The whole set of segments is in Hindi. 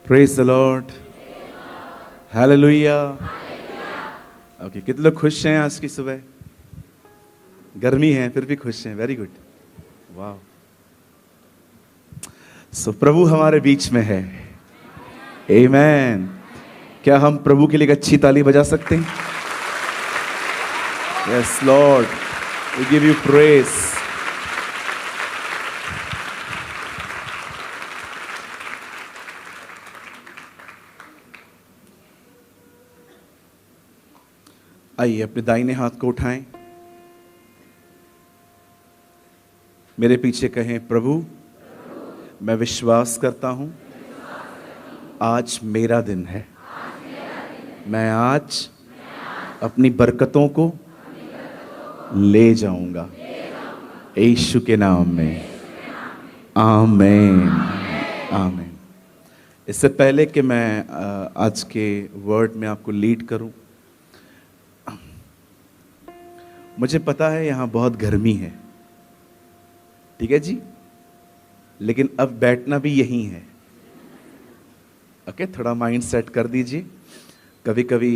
Praise the Lord, hallelujah. Okay, कितने लोग खुश हैं आज की सुबह? गर्मी है फिर भी खुश हैं, वेरी गुड, वाह। सो प्रभु हमारे बीच में है, आमेन। क्या हम प्रभु के लिए एक अच्छी ताली बजा सकते हैं? Yes lord, we give you praise. आइए अपने दाहिने हाथ को उठाएं, मेरे पीछे कहें, प्रभु मैं विश्वास करता हूं आज मेरा दिन है। मैं आज अपनी बरकतों को ले जाऊंगा यीशु के नाम में, आमीन आमीन। इससे पहले कि मैं आज के वर्ड में आपको लीड करूं, मुझे पता है यहाँ बहुत गर्मी है, ठीक है जी, लेकिन अब बैठना भी यहीं है। ओके, थोड़ा माइंड सेट कर दीजिए। कभी कभी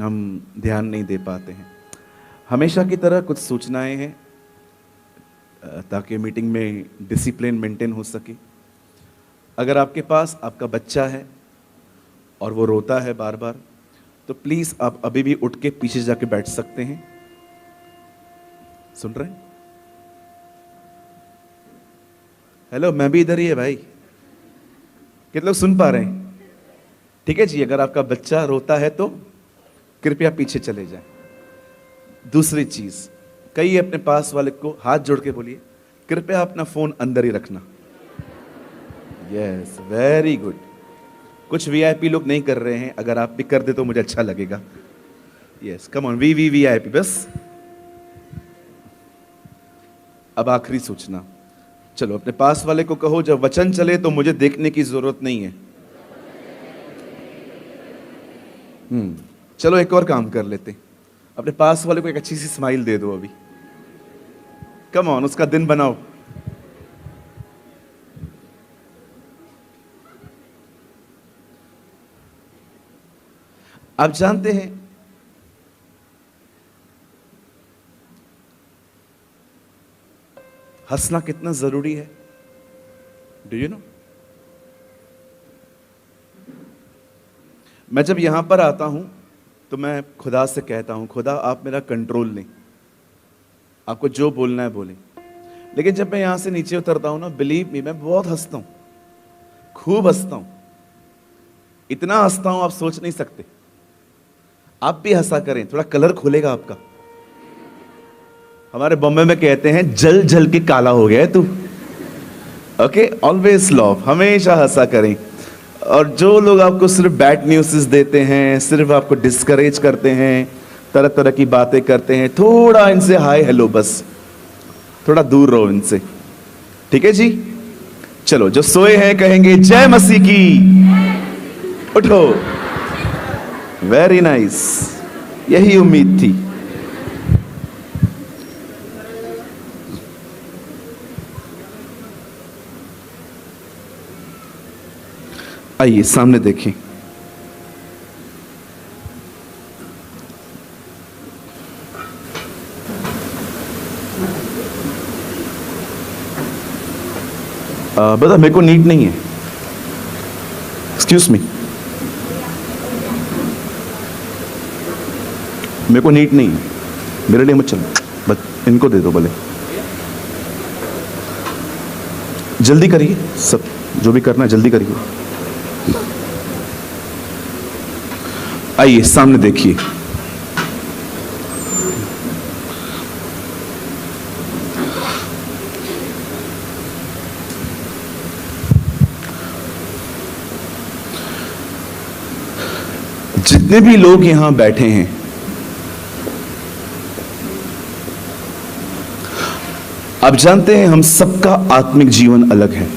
हम ध्यान नहीं दे पाते हैं। हमेशा की तरह कुछ सूचनाएं हैं ताकि मीटिंग में डिसिप्लिन मेंटेन हो सके। अगर आपके पास आपका बच्चा है और वो रोता है बार बार, तो प्लीज आप अभी भी उठ के पीछे जाके बैठ सकते हैं। सुन रहे हैं? हेलो, मैं भी इधर ही है भाई। कितने लोग सुन पा रहे हैं? ठीक है जी, अगर आपका बच्चा रोता है तो कृपया पीछे चले जाएं। दूसरी चीज, कई अपने पास वाले को हाथ जोड़ के बोलिए, कृपया अपना फोन अंदर ही रखना। Yes, very good. कुछ वीआईपी लोग नहीं कर रहे हैं, अगर आप भी कर दे तो मुझे अच्छा लगेगा। यस, कम ऑन, वीआईपी बस। अब आखिरी सूचना, चलो अपने पास वाले को कहो, जब वचन चले तो मुझे देखने की जरूरत नहीं है। चलो एक और काम कर लेते, अपने पास वाले को एक अच्छी सी स्माइल दे दो अभी। कम ऑन, उसका दिन बनाओ। आप जानते हैं हंसना कितना जरूरी है? Do you know? मैं जब यहां पर आता हूं तो मैं खुदा से कहता हूं, खुदा आप मेरा कंट्रोल लें, आपको जो बोलना है बोलें। लेकिन जब मैं यहां से नीचे उतरता हूं ना, बिलीव मी, मैं बहुत हंसता हूं, खूब हंसता हूं, इतना हंसता हूं आप सोच नहीं सकते। आप भी हंसा करें, थोड़ा कलर खुलेगा आपका। हमारे बॉम्बे में कहते हैं, जल जल के काला हो गया है तू। ओके, ऑलवेज लव, हमेशा हंसा करें। और जो लोग आपको सिर्फ बैड न्यूज़ देते हैं, सिर्फ आपको डिस्करेज करते हैं, तरह तरह की बातें करते हैं, थोड़ा इनसे हाय हेलो, बस थोड़ा दूर रहो इनसे, ठीक है जी? चलो, जो सोए हैं कहेंगे जय मसीह की। उठो, वेरी नाइस, यही उम्मीद थी। आइए सामने देखिए, बता, मेरे को नीट नहीं है, एक्सक्यूज मी, मेरे को नीट नहीं है, मेरे लिए मत चलो, बस इनको दे दो भले। जल्दी करिए, सब जो भी करना है जल्दी करिए। आइए सामने देखिए, जितने भी लोग यहां बैठे हैं, आप जानते हैं हम सबका आत्मिक जीवन अलग है।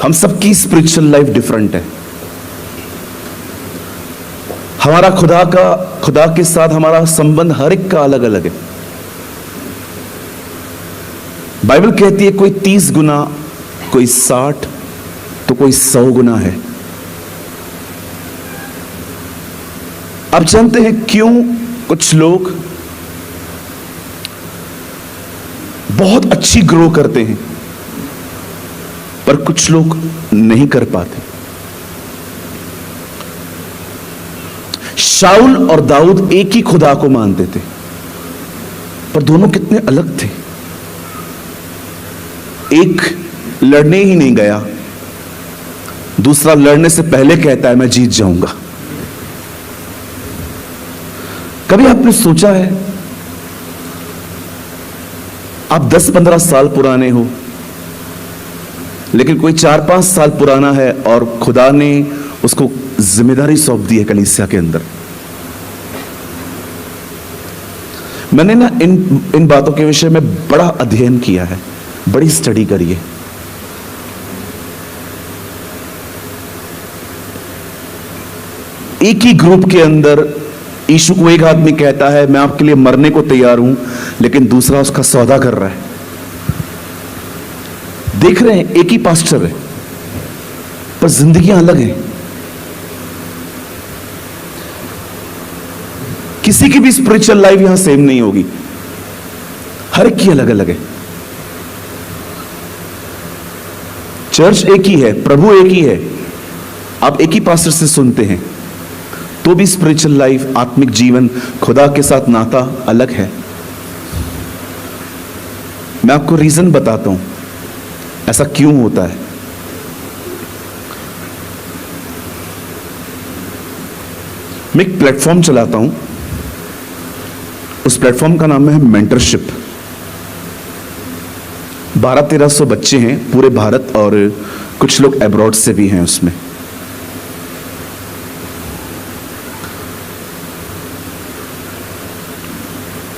हम सबकी स्पिरिचुअल लाइफ डिफरेंट है। हमारा खुदा के साथ हमारा संबंध हर एक का अलग अलग है। बाइबल कहती है कोई 30 गुना, कोई 60, तो कोई 100 गुना है। आप जानते हैं क्यों कुछ लोग बहुत अच्छी ग्रो करते हैं पर कुछ लोग नहीं कर पाते? शाऊल और दाऊद एक ही खुदा को मानते थे पर दोनों कितने अलग थे। एक लड़ने ही नहीं गया, दूसरा लड़ने से पहले कहता है मैं जीत जाऊंगा। कभी आपने सोचा है, आप 10-15 साल पुराने हो लेकिन कोई 4-5 साल पुराना है और खुदा ने उसको जिम्मेदारी सौंप दी है कलीसिया के अंदर। मैंने ना इन बातों के विषय में बड़ा अध्ययन किया है, बड़ी स्टडी करी है। एक ही ग्रुप के अंदर यीशु को एक आदमी कहता है मैं आपके लिए मरने को तैयार हूं, लेकिन दूसरा उसका सौदा कर रहा है। देख रहे हैं एक ही पास्टर है पर जिंदगियां अलग हैं। किसी की भी स्पिरिचुअल लाइफ यहां सेम नहीं होगी, हर एक की अलग अलग है। चर्च एक ही है, प्रभु एक ही है, आप एक ही पास्टर से सुनते हैं, तो भी स्पिरिचुअल लाइफ, आत्मिक जीवन, खुदा के साथ नाता अलग है। मैं आपको रीजन बताता हूं ऐसा क्यों होता है। मैं एक प्लेटफॉर्म चलाता हूं, उस प्लेटफॉर्म का नाम है मेंटरशिप। 1200-1300 बच्चे हैं पूरे भारत और कुछ लोग अब्रॉड से भी हैं उसमें।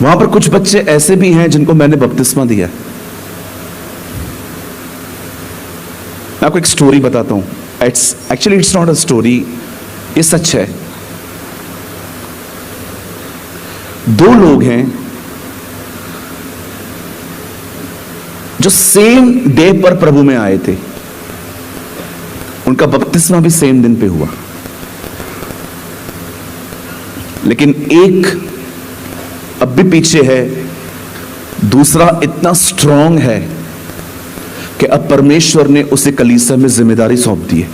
वहां पर कुछ बच्चे ऐसे भी हैं जिनको मैंने बपतिस्मा दिया। मैं आपको एक स्टोरी बताता हूं। इट्स नॉट अ स्टोरी, ये सच है। 2 लोग हैं जो सेम डे पर प्रभु में आए थे, उनका बपतिस्मा भी सेम दिन पे हुआ, लेकिन एक अब भी पीछे है, दूसरा इतना स्ट्रांग है कि अब परमेश्वर ने उसे कलीसिया में जिम्मेदारी सौंप दी है।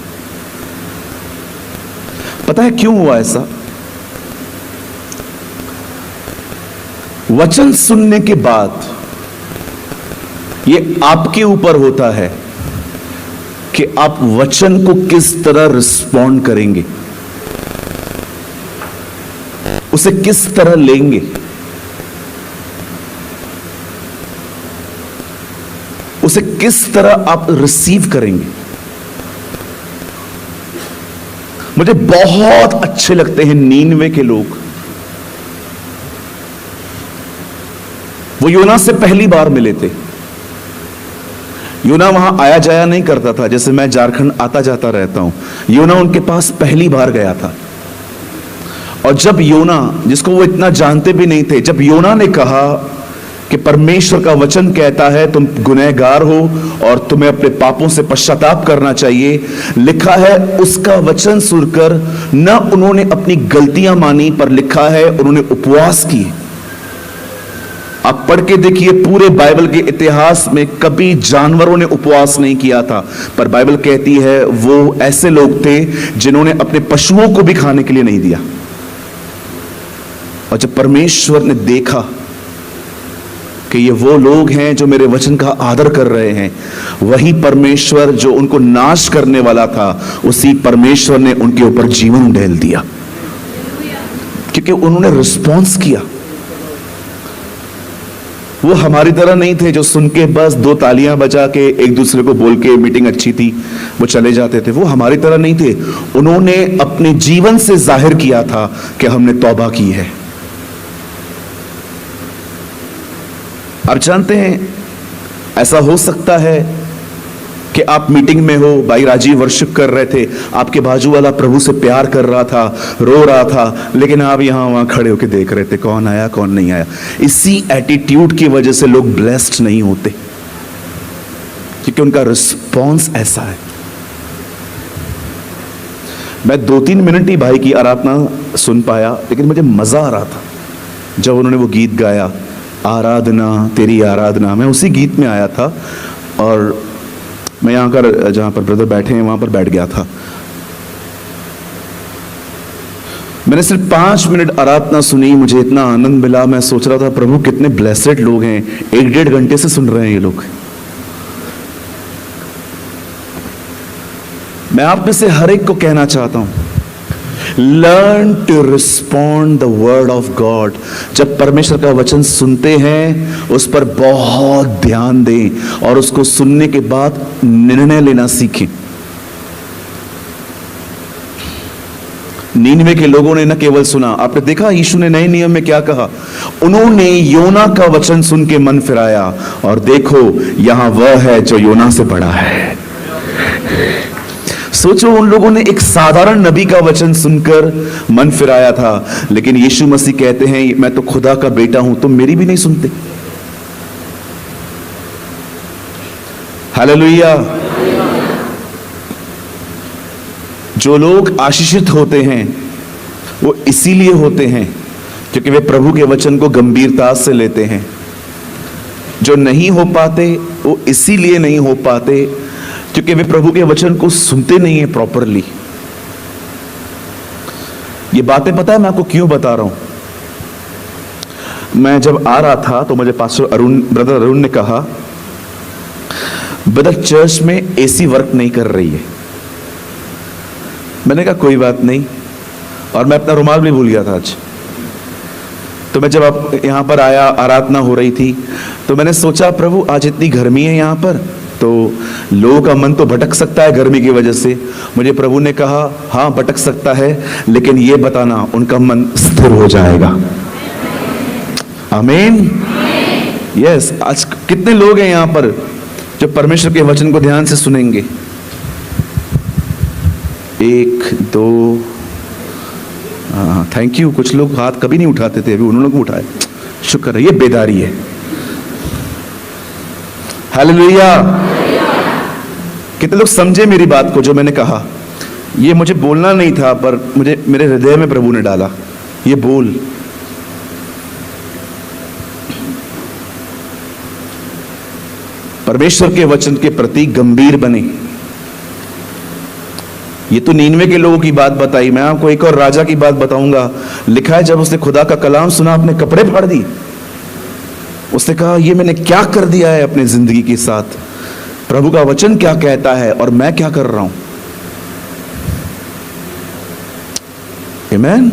पता है क्यों हुआ ऐसा? वचन सुनने के बाद ये आपके ऊपर होता है कि आप वचन को किस तरह रिस्पॉन्ड करेंगे, उसे किस तरह लेंगे, उसे किस तरह आप रिसीव करेंगे। मुझे बहुत अच्छे लगते हैं नीनवे के लोग। वो योना से पहली बार मिले थे। योना वहां आया जाया नहीं करता था, जैसे मैं झारखंड आता जाता रहता हूं। योना उनके पास पहली बार गया था। और जब योना, जिसको वो इतना जानते भी नहीं थे, जब योना ने कहा कि परमेश्वर का वचन कहता है तुम गुनहगार हो और तुम्हें अपने पापों से पश्चाताप करना चाहिए, लिखा है उसका वचन सुनकर न उन्होंने अपनी गलतियां मानी, पर लिखा है उन्होंने उपवास किए। आप पढ़ के देखिए, पूरे बाइबल के इतिहास में कभी जानवरों ने उपवास नहीं किया था, पर बाइबल कहती है वो ऐसे लोग थे जिन्होंने अपने पशुओं को भी खाने के लिए नहीं दिया। और जब परमेश्वर ने देखा कि ये वो लोग हैं जो मेरे वचन का आदर कर रहे हैं, वही परमेश्वर जो उनको नाश करने वाला था, उसी परमेश्वर ने उनके ऊपर जीवन उंडेल दिया, क्योंकि उन्होंने रिस्पॉन्स किया। वो हमारी तरह नहीं थे जो सुन के बस 2 तालियां बजा के एक दूसरे को बोल के मीटिंग अच्छी थी वो चले जाते थे। वो हमारी तरह नहीं थे। उन्होंने अपने जीवन से जाहिर किया था कि हमने तौबा की है। आप जानते हैं ऐसा हो सकता है कि आप मीटिंग में हो, भाई राजीव वर्शिप कर रहे थे, आपके बाजू वाला प्रभु से प्यार कर रहा था, रो रहा था, लेकिन आप यहां वहां खड़े होकर देख रहे थे कौन आया कौन नहीं आया। इसी एटीट्यूड की वजह से लोग ब्लेस्ड नहीं होते। क्योंकि उनका रिस्पॉन्स ऐसा है। मैं 2-3 मिनट ही भाई की आराधना सुन पाया, लेकिन मुझे मजा आ रहा था जब उन्होंने वो गीत गाया, आराधना तेरी आराधना। मैं उसी गीत में आया था और मैं यहाँ कर जहाँ पर ब्रदर बैठे हैं वहाँ पर बैठ गया था। मैंने सिर्फ 5 मिनट आराधना सुनी, मुझे इतना आनंद मिला। मैं सोच रहा था प्रभु कितने ब्लेसेड लोग हैं, 1-1.5 घंटे से सुन रहे हैं ये लोग। मैं आप में से हर एक को कहना चाहता हूं, learn to respond the word of God. जब परमेश्वर का वचन सुनते हैं उस पर बहुत ध्यान दें और उसको सुनने के बाद निर्णय लेना सीखें। नीनवे के लोगों ने न केवल सुना, आपने देखा यीशु ने नए नियम में क्या कहा, उन्होंने योना का वचन सुन के मन फिराया और देखो यहां वह है जो योना से बड़ा है। सोचो, उन लोगों ने एक साधारण नबी का वचन सुनकर मन फिराया था, लेकिन यीशु मसीह कहते हैं मैं तो खुदा का बेटा हूं, तुम मेरी भी नहीं सुनते। हालेलुया। जो लोग आशीषित होते हैं वो इसीलिए होते हैं क्योंकि वे प्रभु के वचन को गंभीरता से लेते हैं। जो नहीं हो पाते वो इसीलिए नहीं हो पाते क्योंकि वे प्रभु के वचन को सुनते नहीं है प्रॉपरली। ये बातें पता है मैं आपको क्यों बता रहा हूं? मैं जब आ रहा था तो मुझे पास्टर ब्रदर अरुण ने कहा, ब्रदर चर्च में एसी वर्क नहीं कर रही है। मैंने कहा कोई बात नहीं, और मैं अपना रुमाल भी भूल गया था आज। तो मैं जब आप यहां पर आया, आराधना हो रही थी, तो मैंने सोचा प्रभु आज इतनी गर्मी है यहां पर, तो लोगों का मन तो भटक सकता है गर्मी की वजह से। मुझे प्रभु ने कहा हां भटक सकता है, लेकिन ये बताना उनका मन स्थिर हो जाएगा। आमीन। यस। आज कितने लोग हैं यहां पर जो परमेश्वर के वचन को ध्यान से सुनेंगे? 1 2 थैंक यू। कुछ लोग हाथ कभी नहीं उठाते थे, अभी उन्होंने उठाए, शुक्र है, ये बेदारी है। हालेलुया। कितने लोग समझे मेरी बात को जो मैंने कहा? ये मुझे बोलना नहीं था, पर मुझे मेरे हृदय में प्रभु ने डाला, ये बोल। परमेश्वर के वचन के प्रति गंभीर बने। ये तो नीनवे के लोगों की बात बताई, मैं आपको एक और राजा की बात बताऊंगा। लिखा है जब उसने खुदा का कलाम सुना अपने कपड़े फाड़ दिए। उसने कहा ये मैंने क्या कर दिया है अपनी जिंदगी के साथ, प्रभु का वचन क्या कहता है और मैं क्या कर रहा हूं। आमीन।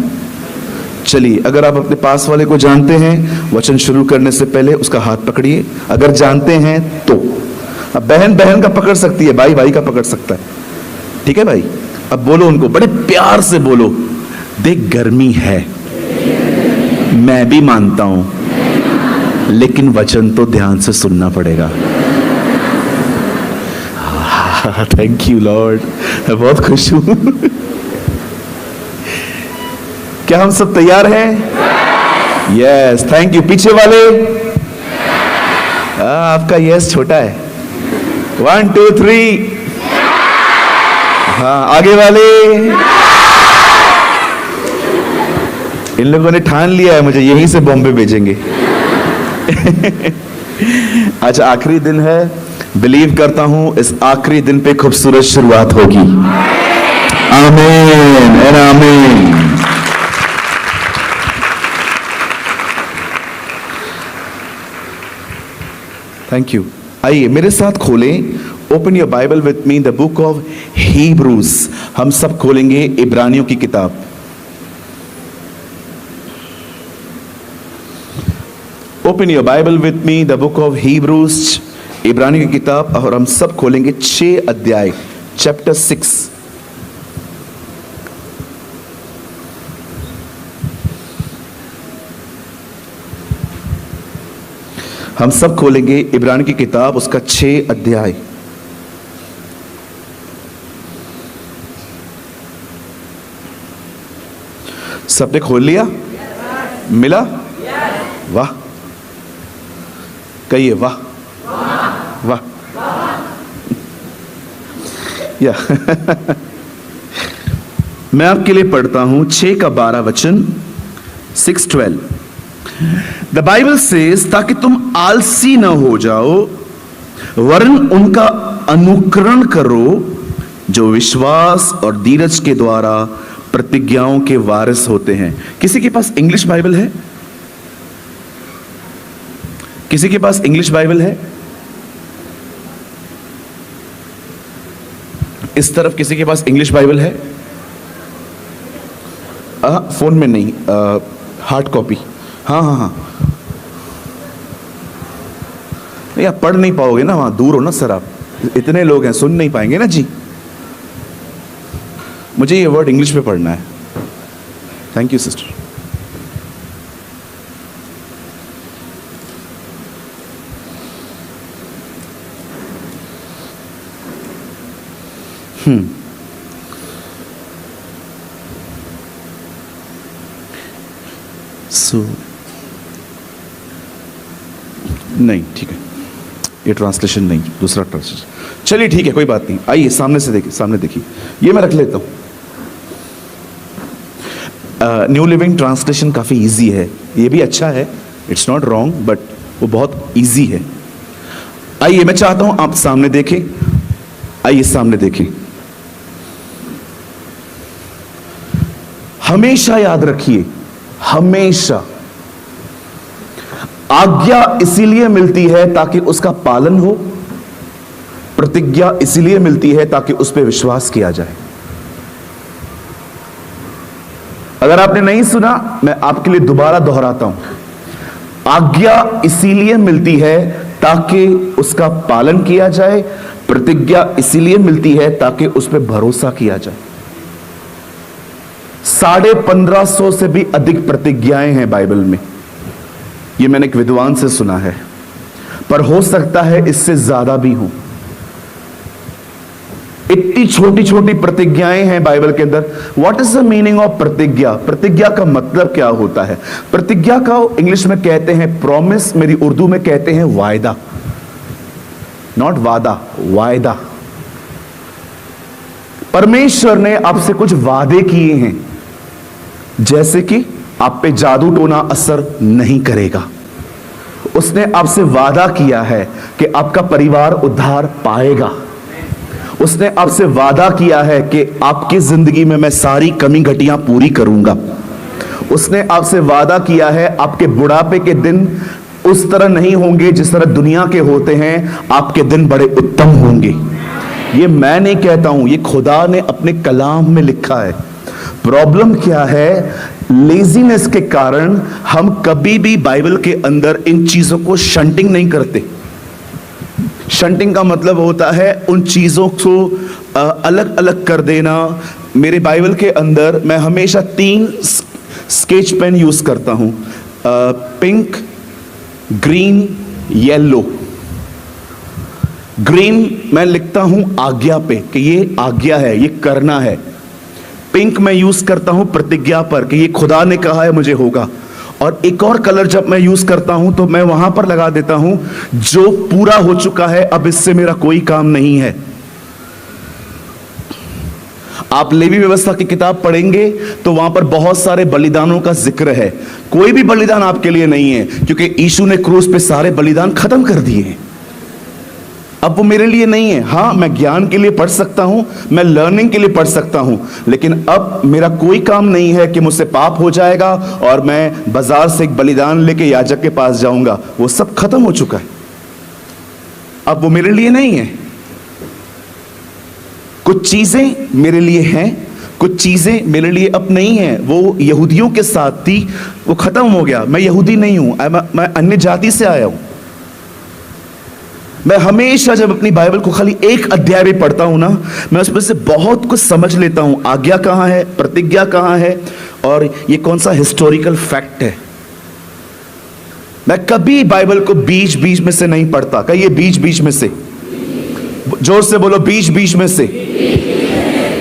चलिए, अगर आप अपने पास वाले को जानते हैं, वचन शुरू करने से पहले उसका हाथ पकड़िए, अगर जानते हैं तो। अब बहन बहन का पकड़ सकती है, भाई भाई का पकड़ सकता है, ठीक है भाई? अब बोलो उनको, बड़े प्यार से बोलो, देख गर्मी है, मैं भी मानता हूं, लेकिन वचन तो ध्यान से सुनना पड़ेगा। थैंक यू लॉर्ड, मैं बहुत खुश हूं। क्या हम सब तैयार हैं? Yes, thank you. पीछे वाले, आपका यस छोटा है। 1 2 3। हाँ, आगे वाले। इन लोगों ने ठान लिया है मुझे यहीं से बॉम्बे भेजेंगे। आज आखिरी दिन है, बिलीव करता हूं इस आखिरी दिन पे खूबसूरत शुरुआत होगी। आमीन एंड आमीन। Thank you. आइए मेरे साथ खोलें, open your Bible with me, the book of Hebrews. हम सब खोलेंगे इब्रानियों की किताब। Open your Bible with me, the book of Hebrews, इब्रानियों की किताब, और हम सब खोलेंगे 6 अध्याय, चैप्टर 6। हम सब खोलेंगे इब्रानियों की किताब, उसका 6 अध्याय। सबने खोल लिया? मिला? वाह, कहिए वाह वाह। या मैं आपके लिए पढ़ता हूं 6:12 वचन, 6:12। द बाइबल सेज, ताकि तुम आलसी ना हो जाओ, वरन उनका अनुकरण करो जो विश्वास और धीरज के द्वारा प्रतिज्ञाओं के वारिस होते हैं। किसी के पास इंग्लिश बाइबल है? किसी के पास इंग्लिश बाइबल है? इस तरफ किसी के पास इंग्लिश बाइबल है? फोन में नहीं, हार्ड कॉपी। हाँ हाँ हाँ, नहीं आप पढ़ नहीं पाओगे ना, वहां दूर हो ना सर, आप इतने लोग हैं, सुन नहीं पाएंगे ना जी। मुझे ये वर्ड इंग्लिश में पढ़ना है। Thank you sister. नहीं ठीक है, ये ट्रांसलेशन नहीं, दूसरा ट्रांसलेशन। चलिए ठीक है, कोई बात नहीं। आइए सामने से देखिए, सामने देखिए, ये मैं रख लेता हूं। न्यू लिविंग ट्रांसलेशन काफी इजी है, ये भी अच्छा है, इट्स नॉट रॉन्ग, बट वो बहुत इजी है। आइए मैं चाहता हूं आप सामने देखें, आइए सामने देखें। हमेशा याद रखिए, हमेशा आज्ञा इसीलिए मिलती है ताकि उसका पालन हो, प्रतिज्ञा इसीलिए मिलती है ताकि उस पर विश्वास किया जाए। अगर आपने नहीं सुना, मैं आपके लिए दोबारा दोहराता हूं। आज्ञा इसीलिए मिलती है ताकि उसका पालन किया जाए, प्रतिज्ञा इसीलिए मिलती है ताकि उस पर भरोसा किया जाए। 1550 से भी अधिक प्रतिज्ञाएं हैं बाइबल में, ये मैंने एक विद्वान से सुना है, पर हो सकता है इससे ज्यादा भी हो। इतनी छोटी छोटी प्रतिज्ञाएं हैं बाइबल के अंदर। What is the meaning of प्रतिज्ञा? प्रतिज्ञा का मतलब क्या होता है? प्रतिज्ञा का इंग्लिश में कहते हैं प्रॉमिस, मेरी उर्दू में कहते हैं वायदा। नॉट वादा, वायदा। परमेश्वर ने आपसे कुछ वादे किए हैं, जैसे कि आप पे जादू टोना असर नहीं करेगा। उसने आपसे वादा किया है कि आपका परिवार उद्धार पाएगा। उसने आपसे वादा किया है कि आपकी जिंदगी में मैं सारी कमी घटियां पूरी करूंगा। उसने आपसे वादा किया है आपके बुढ़ापे के दिन उस तरह नहीं होंगे जिस तरह दुनिया के होते हैं, आपके दिन बड़े उत्तम होंगे। ये मैं नहीं कहता हूं, ये खुदा ने अपने कलाम में लिखा है। प्रॉब्लम क्या है? लेजीनेस के कारण हम कभी भी बाइबल के अंदर इन चीजों को शंटिंग नहीं करते। शंटिंग का मतलब होता है उन चीजों को अलग अलग कर देना। मेरे बाइबल के अंदर मैं हमेशा 3 स्केच पेन यूज करता हूं, पिंक, ग्रीन, येलो। ग्रीन मैं लिखता हूं आज्ञा पे कि ये आज्ञा है, ये करना है। पिंक मैं यूज करता हूं प्रतिज्ञा पर कि ये खुदा ने कहा है मुझे होगा। और एक और कलर जब मैं यूज करता हूं तो मैं वहां पर लगा देता हूं जो पूरा हो चुका है, अब इससे मेरा कोई काम नहीं है। आप लेवी व्यवस्था की किताब पढ़ेंगे तो वहां पर बहुत सारे बलिदानों का जिक्र है। कोई भी बलिदान आपके लिए नहीं है, क्योंकि यीशु ने क्रूस पे सारे बलिदान खत्म कर दिए हैं। अब वो मेरे लिए नहीं है। हाँ, मैं ज्ञान के लिए पढ़ सकता हूं, मैं लर्निंग के लिए पढ़ सकता हूं, लेकिन अब मेरा कोई काम नहीं है कि मुझसे पाप हो जाएगा और मैं बाजार से एक बलिदान लेके याजक के पास जाऊंगा। वो सब खत्म हो चुका है, अब वो मेरे लिए नहीं है। कुछ चीजें मेरे लिए हैं, कुछ चीजें मेरे लिए अब नहीं है। वो यहूदियों के साथ थी, वो खत्म हो गया। मैं यहूदी नहीं हूं, मैं अन्य जाति से आया हूं। मैं हमेशा जब अपनी बाइबल को खाली एक अध्याय भी पढ़ता हूं ना, मैं उसमें से बहुत कुछ समझ लेता हूं। आज्ञा कहां है, प्रतिज्ञा कहां है, और ये कौन सा हिस्टोरिकल फैक्ट है। मैं कभी बाइबल को बीच बीच में से नहीं पढ़ता। कहिए बीच बीच में से, जोर से बोलो, बीच बीच में से।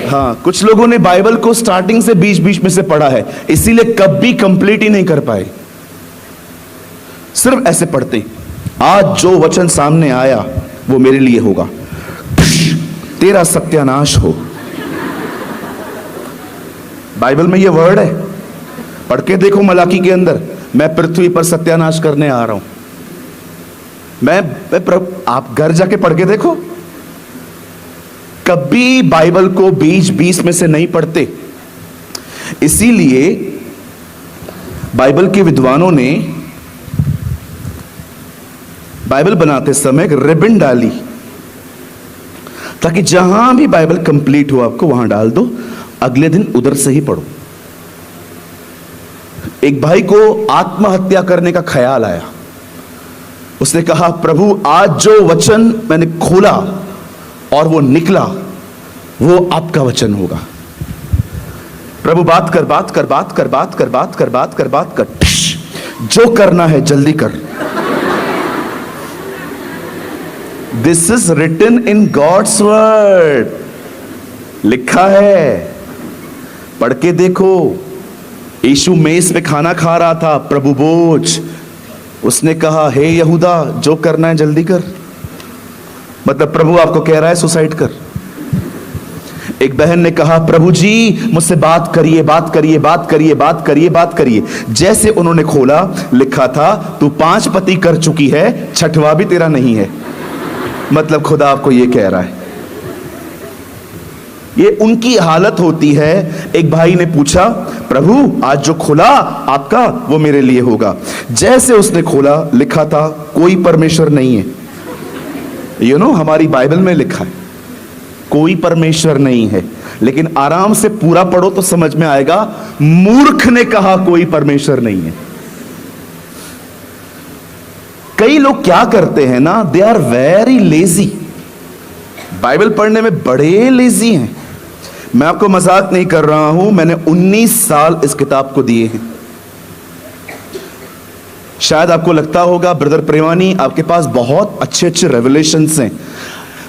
हाँ, कुछ लोगों ने बाइबल को स्टार्टिंग से बीच बीच में से पढ़ा है, इसीलिए कभी कंप्लीट ही नहीं कर पाए। सिर्फ ऐसे पढ़ते, आज जो वचन सामने आया वो मेरे लिए होगा। तेरा सत्यानाश हो। बाइबल में ये वर्ड है, पढ़ के देखो मलाकी के अंदर, मैं पृथ्वी पर सत्यानाश करने आ रहा हूं। आप घर जाके पढ़ के देखो, कभी बाइबल को बीच बीच में से नहीं पढ़ते। इसीलिए बाइबल के विद्वानों ने बाइबल बनाते समय एक रिबन डाली, ताकि जहां भी बाइबल कंप्लीट हो आपको वहां डाल दो, अगले दिन उधर से ही पढ़ो। एक भाई को आत्महत्या करने का ख्याल आया। उसने कहा, प्रभु आज जो वचन मैंने खोला और वो निकला, वो आपका वचन होगा। प्रभु बात कर, बात कर, बात कर, बात कर, बात कर, बात कर, बात कर, जो करना है जल्दी कर। This is written in God's word, लिखा है, पढ़ के देखो। यीशु मेज पे खाना खा रहा था, प्रभु बोझ, उसने कहा, हे यहूदा जो करना है जल्दी कर। मतलब प्रभु आपको कह रहा है सुसाइड कर। एक बहन ने कहा, प्रभु जी मुझसे बात करिए, बात करिए, बात करिए, बात करिए, बात करिए। जैसे उन्होंने खोला, लिखा था, तू 5 पति कर चुकी है, छठवां भी तेरा नहीं है। मतलब खुदा आपको यह कह रहा है। ये उनकी हालत होती है। एक भाई ने पूछा, प्रभु आज जो खुला आपका वो मेरे लिए होगा। जैसे उसने खोला, लिखा था, कोई परमेश्वर नहीं है। हमारी बाइबल में लिखा है कोई परमेश्वर नहीं है, लेकिन आराम से पूरा पढ़ो तो समझ में आएगा, मूर्ख ने कहा कोई परमेश्वर नहीं है। कई लोग क्या करते हैं ना, they are very lazy, Bible पढ़ने में बड़े लेजी हैं। मैं आपको मजाक नहीं कर रहा हूं, मैंने 19 साल इस किताब को दिए हैं। शायद आपको लगता होगा, ब्रदर प्रेमानी आपके पास बहुत अच्छे अच्छे रेवलेशंस हैं।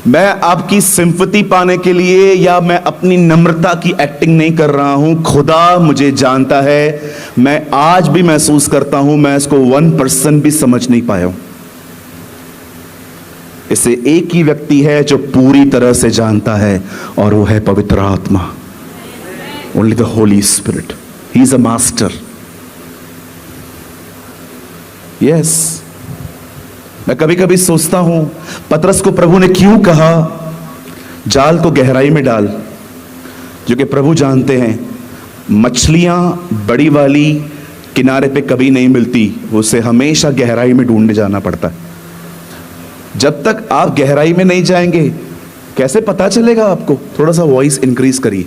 मैं आपकी सिंपैथी पाने के लिए या मैं अपनी नम्रता की एक्टिंग नहीं कर रहा हूं। खुदा मुझे जानता है, मैं आज भी महसूस करता हूं मैं इसको 1% भी समझ नहीं पाया हूं। इसे एक ही व्यक्ति है जो पूरी तरह से जानता है, और वो है पवित्र आत्मा। Only the Holi spirit, he is a master. Yes, मैं कभी कभी सोचता हूं, पतरस को प्रभु ने क्यों कहा जाल को गहराई में डाल, जो कि प्रभु जानते हैं मछलियां बड़ी वाली किनारे पे कभी नहीं मिलती, उसे हमेशा गहराई में ढूंढने जाना पड़ता है। जब तक आप गहराई में नहीं जाएंगे कैसे पता चलेगा आपको? थोड़ा सा वॉइस इंक्रीज करिए,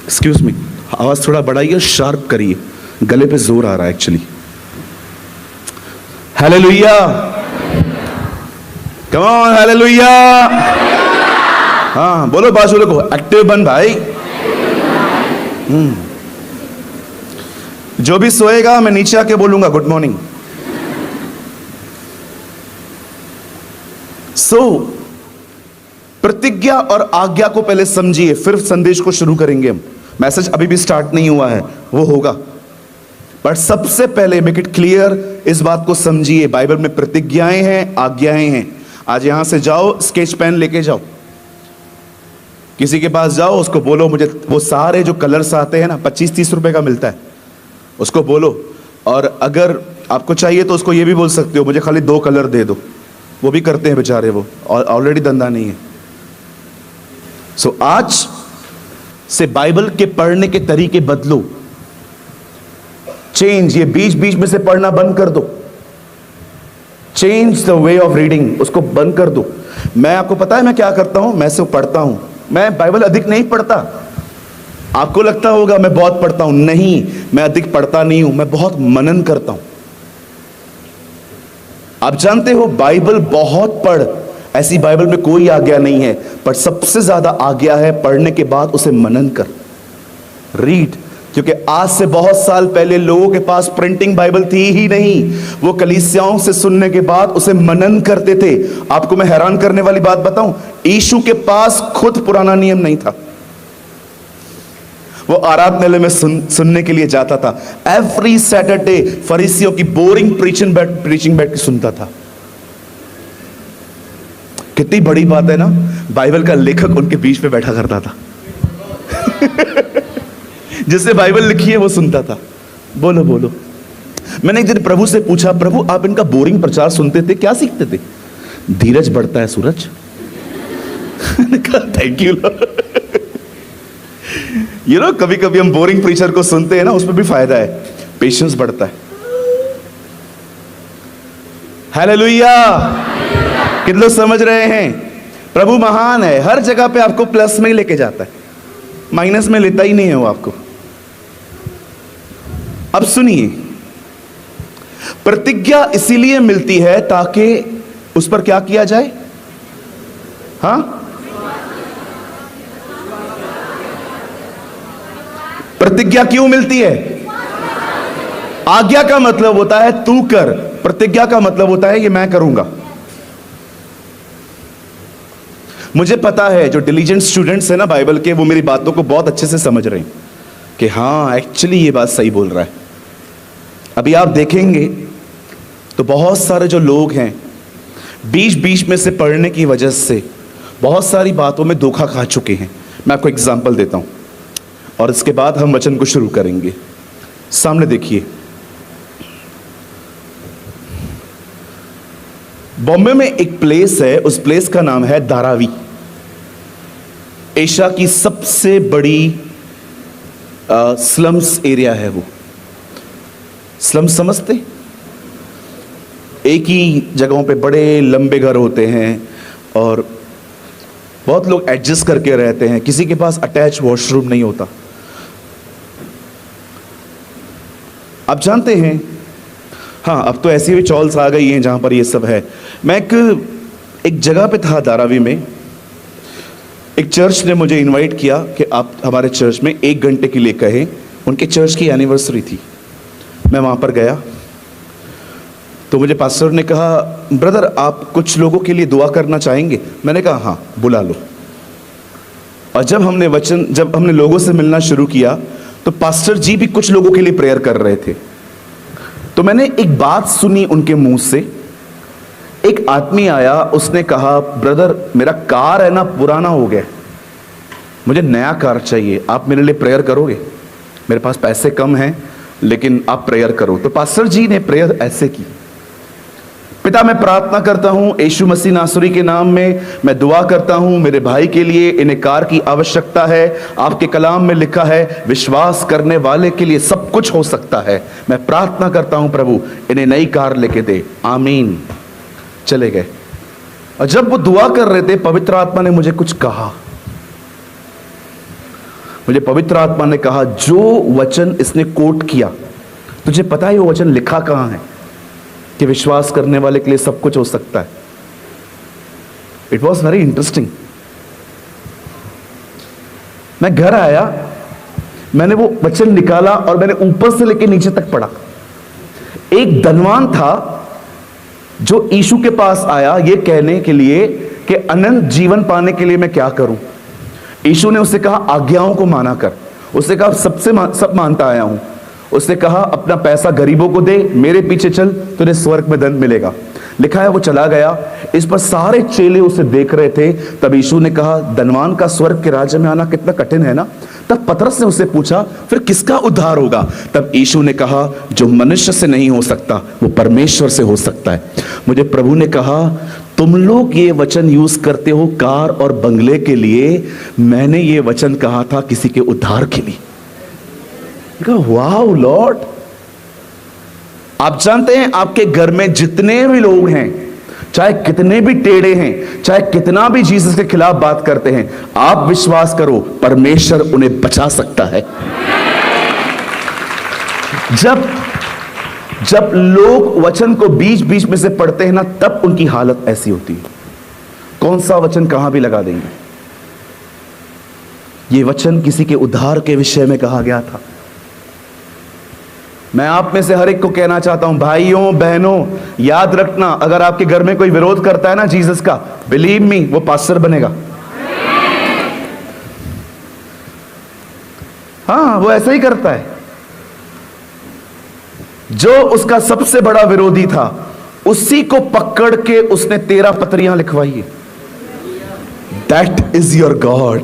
एक्सक्यूज मी, आवाज थोड़ा बढ़ाइए, शार्प करिए, गले पे जोर आ रहा है actually. Hallelujah, come on, hallelujah. हाँ बोलो, बाजू को एक्टिव बन भाई। जो भी सोएगा मैं नीचे आके बोलूंगा गुड मॉर्निंग। प्रतिज्ञा और आज्ञा को पहले समझिए, फिर संदेश को शुरू करेंगे हम। मैसेज अभी भी स्टार्ट नहीं हुआ है, वो होगा, पर सबसे पहले मेक इट क्लियर, इस बात को समझिए, बाइबल में प्रतिज्ञाएं हैं, आज्ञाएं हैं। आज यहां से जाओ, स्केच पेन लेके जाओ, किसी के पास जाओ, उसको बोलो मुझे वो सारे जो कलर्स आते हैं ना, 25-30 रुपए का मिलता है, उसको बोलो। और अगर आपको चाहिए तो उसको ये भी बोल सकते हो, मुझे खाली 2 कलर दे दो। वो भी करते हैं बेचारे, वो ऑलरेडी धंधा नहीं है। सो आज से बाइबल के पढ़ने के तरीके बदलो, चेंज। ये बीच बीच में से पढ़ना बंद कर दो, change the way of reading, उसको बंद कर दो। मैं आपको पता है मैं क्या करता हूं, मैं सिर्फ पढ़ता हूं, मैं बाइबल अधिक नहीं पढ़ता। आपको लगता होगा मैं बहुत पढ़ता हूं, नहीं, मैं अधिक पढ़ता नहीं हूं, मैं बहुत मनन करता हूं। आप जानते हो बाइबल बहुत पढ़, ऐसी बाइबल में कोई आज्ञा नहीं है, पर सबसे ज्यादा आज्ञा है पढ़ने के बाद उसे मनन कर, रीड। क्योंकि आज से बहुत साल पहले लोगों के पास प्रिंटिंग बाइबल थी ही नहीं, वो कलीसियाओं से सुनने के बाद उसे मनन करते थे। आपको मैं हैरान करने वाली बात बताऊं, यीशु के पास खुद पुराना नियम नहीं था, वो आराधनालय में सुनने के लिए जाता था। एवरी सैटरडे फरीसियों की बोरिंग प्रीचिंग बैठ के सुनता था। कितनी बड़ी बात है ना, बाइबल का लेखक उनके बीच में बैठा करता था। जिससे बाइबल लिखी है वो सुनता था। बोलो बोलो। मैंने एक दिन प्रभु से पूछा, प्रभु आप इनका बोरिंग प्रचार सुनते थे, क्या सीखते थे? धीरज बढ़ता है सूरज। Thank you. यू नो, कभी कभी हम बोरिंग प्रीचर को सुनते हैं ना, उसमें भी फायदा है, पेशेंस बढ़ता है। हालेलुया। कितने लोग समझ रहे हैं? प्रभु महान है, हर जगह पे आपको प्लस में ही लेके जाता है, माइनस में लेता ही नहीं है वो आपको। अब सुनिए, प्रतिज्ञा इसीलिए मिलती है ताकि उस पर क्या किया जाए? हाँ, प्रतिज्ञा क्यों मिलती है? आज्ञा का मतलब होता है तू कर, प्रतिज्ञा का मतलब होता है ये मैं करूंगा। मुझे पता है जो डिलीजेंट स्टूडेंट्स हैं ना बाइबल के, वो मेरी बातों को बहुत अच्छे से समझ रहे हैं कि हाँ एक्चुअली ये बात सही बोल रहा है। अभी आप देखेंगे तो बहुत सारे जो लोग हैं बीच बीच में से पढ़ने की वजह से बहुत सारी बातों में धोखा खा चुके हैं। मैं आपको एग्जांपल देता हूं और इसके बाद हम वचन को शुरू करेंगे। सामने देखिए, बॉम्बे में एक प्लेस है, उस प्लेस का नाम है धारावी। एशिया की सबसे बड़ी स्लम्स एरिया है वो। स्लम्स समझते? एक ही जगहों पे बड़े लंबे घर होते हैं और बहुत लोग एडजस्ट करके रहते हैं, किसी के पास अटैच वॉशरूम नहीं होता। आप जानते हैं, हाँ अब तो ऐसी भी चॉल्स आ गई हैं जहां पर ये सब है। मैं एक जगह पे था धारावी में, एक चर्च ने मुझे इनवाइट किया कि आप हमारे चर्च में 1 घंटे के लिए कहें। उनके चर्च की एनिवर्सरी थी। मैं वहाँ पर गया तो मुझे पास्टर ने कहा, ब्रदर आप कुछ लोगों के लिए दुआ करना चाहेंगे? मैंने कहा हाँ बुला लो। और जब हमने लोगों से मिलना शुरू किया तो पास्टर जी भी कुछ लोगों के लिए प्रेयर कर रहे थे। तो मैंने एक बात सुनी उनके मुंह से। एक आदमी आया, उसने कहा, ब्रदर मेरा कार है ना पुराना हो गया, मुझे नया कार चाहिए, आप मेरे लिए प्रेयर करोगे? मेरे पास पैसे कम हैं लेकिन आप प्रेयर करो। तो पास्टर जी ने प्रेयर ऐसे की, पिता मैं प्रार्थना करता हूं यीशु मसीह नासरी के नाम में, मैं दुआ करता हूं मेरे भाई के लिए, इन्हें कार की आवश्यकता है। आपके कलाम में लिखा है विश्वास करने वाले के लिए सब कुछ हो सकता है। मैं प्रार्थना करता हूं प्रभु इन्हें नई कार लेके दे, आमीन। चले गए। और जब वो दुआ कर रहे थे पवित्र आत्मा ने मुझे कुछ कहा। मुझे पवित्र आत्मा ने कहा, जो वचन इसने कोट किया, तुझे पता है वो वचन लिखा कहां है कि विश्वास करने वाले के लिए सब कुछ हो सकता है। It was very interesting. मैं घर आया, मैंने वो वचन निकाला और मैंने ऊपर से लेकर नीचे तक पढ़ा। एक धनवान था जो यीशु के पास आया ये कहने के लिए कि अनंत जीवन पाने के लिए मैं क्या करूं। यीशु ने उससे कहा आज्ञाओं को माना कर। उसने कहा सब मानता आया हूं। उसने कहा अपना पैसा गरीबों को दे, मेरे पीछे चल, तुझे स्वर्ग में धन मिलेगा। लिखा है वो चला गया। इस पर सारे चेले उसे देख रहे थे। तब यीशु ने कहा धनवान का स्वर्ग के राज्य में आना कितना कठिन है ना। तब पतरस ने उससे पूछा फिर किसका उद्धार होगा? तब यीशु ने कहा जो मनुष्य से नहीं हो सकता वो परमेश्वर से हो सकता है। मुझे प्रभु ने कहा तुम लोग ये वचन यूज करते हो कार और बंगले के लिए, मैंने ये वचन कहा था किसी के उद्धार के लिए। Wow Lord. आप जानते हैं आपके घर में जितने भी लोग हैं, चाहे कितने भी टेढ़े हैं, चाहे कितना भी जीसस के खिलाफ बात करते हैं, आप विश्वास करो परमेश्वर उन्हें बचा सकता है। जब लोग वचन को बीच बीच में से पढ़ते हैं ना, तब उनकी हालत ऐसी होती है। कौन सा वचन कहां भी लगा देंगे। यह वचन किसी के उद्धार के विषय में कहा गया था। मैं आप में से हर एक को कहना चाहता हूं, भाइयों बहनों, याद रखना अगर आपके घर में कोई विरोध करता है ना जीसस का, बिलीव मी वो पास्टर बनेगा। हाँ वो ऐसा ही करता है। जो उसका सबसे बड़ा विरोधी था उसी को पकड़ के उसने 13 पत्रियां लिखवाई है। That is your God.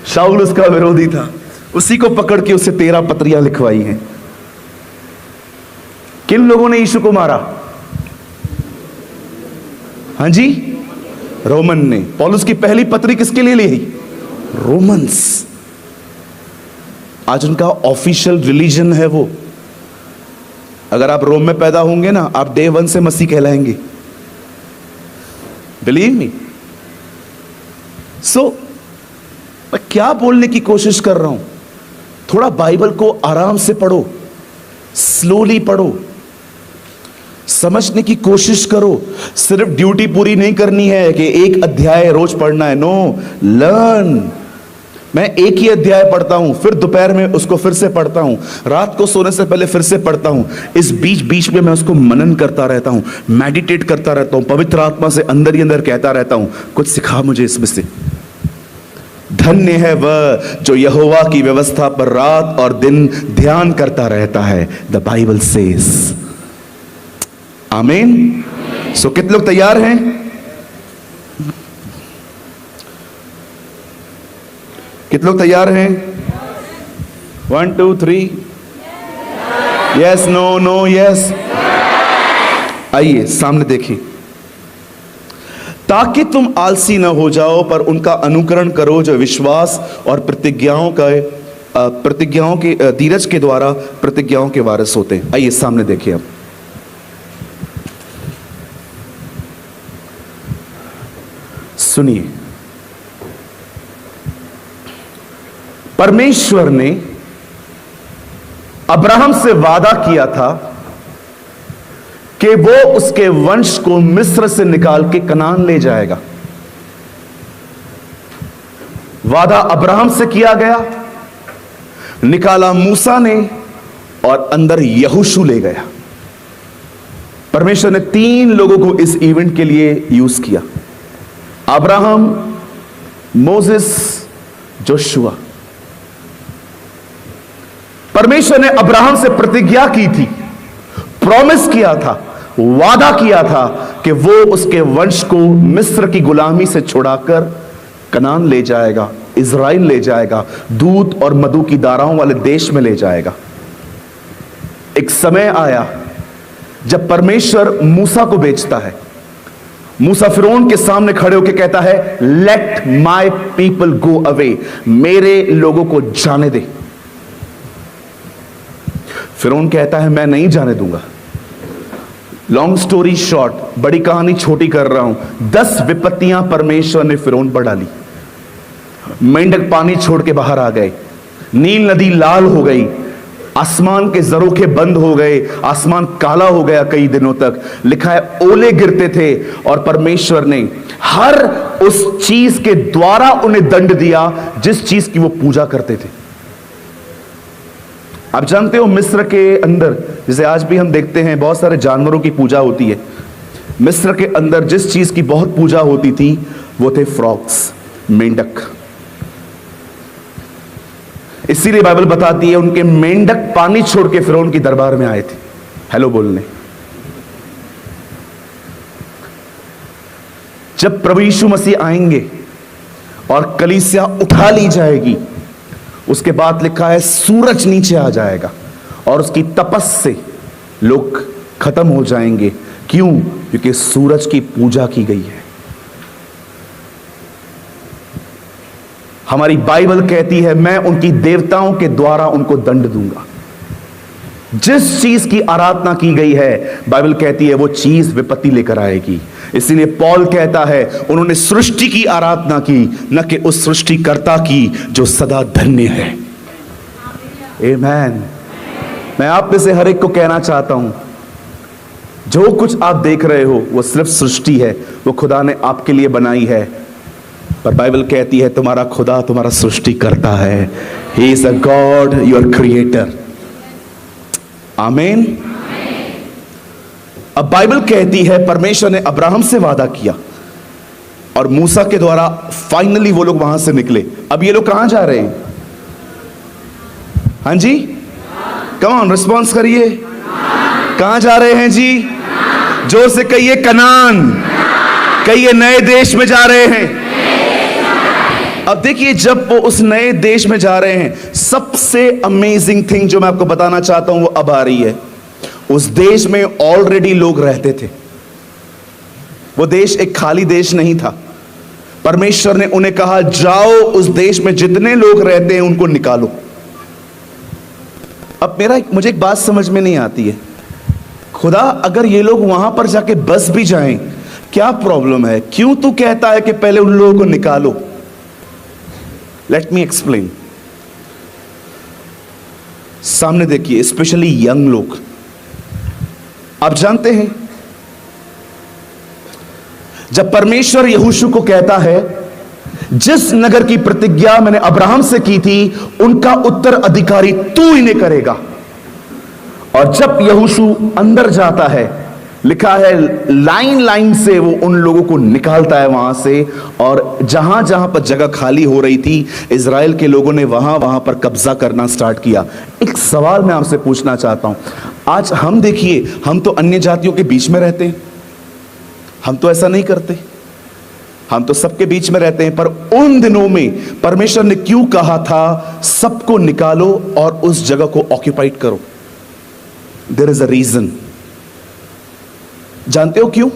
शाऊल उसका विरोधी था, उसी को पकड़ के उसे 13 पत्रियां लिखवाई हैं। किन लोगों ने यीशु को मारा? हाँ जी, रोमन ने। पौलुस की पहली पत्री किसके लिए ली? रोमन्स। आज उनका ऑफिशियल रिलीजन है वो। अगर आप रोम में पैदा होंगे ना, आप डे 1 से मसीह कहलाएंगे। Believe me. सो मैं क्या बोलने की कोशिश कर रहा हूं, थोड़ा बाइबल को आराम से पढ़ो, स्लोली पढ़ो, समझने की कोशिश करो। सिर्फ ड्यूटी पूरी नहीं करनी है कि एक अध्याय रोज पढ़ना है। No, learn. मैं एक ही अध्याय पढ़ता हूं, फिर दोपहर में उसको फिर से पढ़ता हूं, रात को सोने से पहले फिर से पढ़ता हूं। इस बीच बीच में मैं उसको मनन करता रहता हूं, मेडिटेट करता रहता हूं, पवित्र आत्मा से अंदर ही अंदर कहता रहता हूं, कुछ सिखा मुझे इसमें से। धन्य है वह जो यहोवा की व्यवस्था पर रात और दिन ध्यान करता रहता है। The Bible says. आमीन। सो कितने लोग तैयार हैं? कितने लोग तैयार हैं? 1 2 3। Yes, no, no, yes. आइए सामने देखिए। ताकि तुम आलसी न हो जाओ, पर उनका अनुकरण करो जो विश्वास और प्रतिज्ञाओं के धीरज के द्वारा प्रतिज्ञाओं के वारिस होते हैं। आइए सामने देखिए। अब सुनिए, परमेश्वर ने अब्राहम से वादा किया था कि वो उसके वंश को मिस्र से निकाल के कनान ले जाएगा। वादा अब्राहम से किया गया, निकाला मूसा ने, और अंदर यहोशू ले गया। परमेश्वर ने 3 लोगों को इस इवेंट के लिए यूज किया। Abraham, Moses, Joshua. परमेश्वर ने अब्राहम से प्रतिज्ञा की थी, प्रॉमिस किया था, वादा किया था कि वो उसके वंश को मिस्र की गुलामी से छुड़ाकर कनान ले जाएगा, इज़राइल ले जाएगा, दूध और मधु की धाराओं वाले देश में ले जाएगा। एक समय आया जब परमेश्वर मूसा को भेजता है। मूसा फिरौन के सामने खड़े होकर कहता है, let my people go away, मेरे लोगों को जाने दे। फिरौन कहता है, मैं नहीं जाने दूंगा। लॉन्ग स्टोरी शॉर्ट, बड़ी कहानी छोटी कर रहा हूं। 10 विपत्तियां परमेश्वर ने फिरौन पर डाली। मेंढक पानी छोड़ के बाहर आ गए, नील नदी लाल हो गई, आसमान के जरोखे बंद हो गए, आसमान काला हो गया कई दिनों तक। लिखा है ओले गिरते थे, और परमेश्वर ने हर उस चीज के द्वारा उन्हें दंड दिया जिस चीज की वो पूजा करते थे। आप जानते हो मिस्र के अंदर, जैसे आज भी हम देखते हैं बहुत सारे जानवरों की पूजा होती है, मिस्र के अंदर जिस चीज की बहुत पूजा होती थी वो थे फ्रॉग्स, मेंढक। इसीलिए बाइबल बताती है उनके मेंढक पानी छोड़ के फिरौन की दरबार में आए थे हेलो बोलने। जब प्रभु यीशु मसीह आएंगे और कलीसिया उठा ली जाएगी, उसके बाद लिखा है सूरज नीचे आ जाएगा और उसकी तपस से लोग खत्म हो जाएंगे। क्यों? क्योंकि सूरज की पूजा की गई है। हमारी बाइबल कहती है, मैं उनकी देवताओं के द्वारा उनको दंड दूंगा। जिस चीज की आराधना की गई है, बाइबल कहती है वो चीज विपत्ति लेकर आएगी। इसीलिए पौल कहता है, उन्होंने सृष्टि की आराधना की, न कि उस सृष्टिकर्ता की जो सदा धन्य है। आमीन। मैं आप में से हर एक को कहना चाहता हूं, जो कुछ आप देख रहे हो वो सिर्फ सृष्टि है, वो खुदा ने आपके लिए बनाई है। पर बाइबल कहती है तुम्हारा खुदा तुम्हारा सृष्टि करता है। He is a God, your creator. आमीन। अब बाइबल कहती है परमेश्वर ने अब्राहम से वादा किया और मूसा के द्वारा फाइनली वो लोग वहां से निकले। अब ये लोग कहां जा रहे हैं? हाँ जी, कम ऑन रिस्पॉन्स करिए। कहां जा रहे हैं जी? जोर से कहिए, कनान। कई ये नए देश में जा रहे हैं। अब देखिए, जब वो उस नए देश में जा रहे हैं, सबसे अमेजिंग थिंग जो मैं आपको बताना चाहता हूं वो अब आ रही है। उस देश में ऑलरेडी लोग रहते थे। वो देश एक खाली देश नहीं था। परमेश्वर ने उन्हें कहा, जाओ उस देश में जितने लोग रहते हैं उनको निकालो। अब मुझे एक बात समझ में नहीं आती है, खुदा अगर ये लोग वहां पर जाके बस भी जाएं, क्या प्रॉब्लम है? क्यों तू कहता है कि पहले उन लोगों को निकालो? Let me explain. सामने देखिए, स्पेशली यंग लोग। आप जानते हैं, जब परमेश्वर यहोशू को कहता है, जिस नगर की प्रतिज्ञा मैंने अब्राहम से की थी उनका उत्तराधिकारी तू इन्हें करेगा, और जब यहोशू अंदर जाता है, लिखा है लाइन लाइन से वो उन लोगों को निकालता है वहां से, और जहां जहां पर जगह खाली हो रही थी, इजराइल के लोगों ने वहां वहां पर कब्जा करना स्टार्ट किया। एक सवाल मैं आपसे पूछना चाहता हूं, आज हम देखिए, हम तो अन्य जातियों के बीच में रहते हैं, हम तो ऐसा नहीं करते, हम तो सबके बीच में रहते हैं। पर उन दिनों में परमेश्वर ने क्यों कहा था सबको निकालो और उस जगह को ऑक्यूपाइड करो? There is a reason. जानते हो क्यों?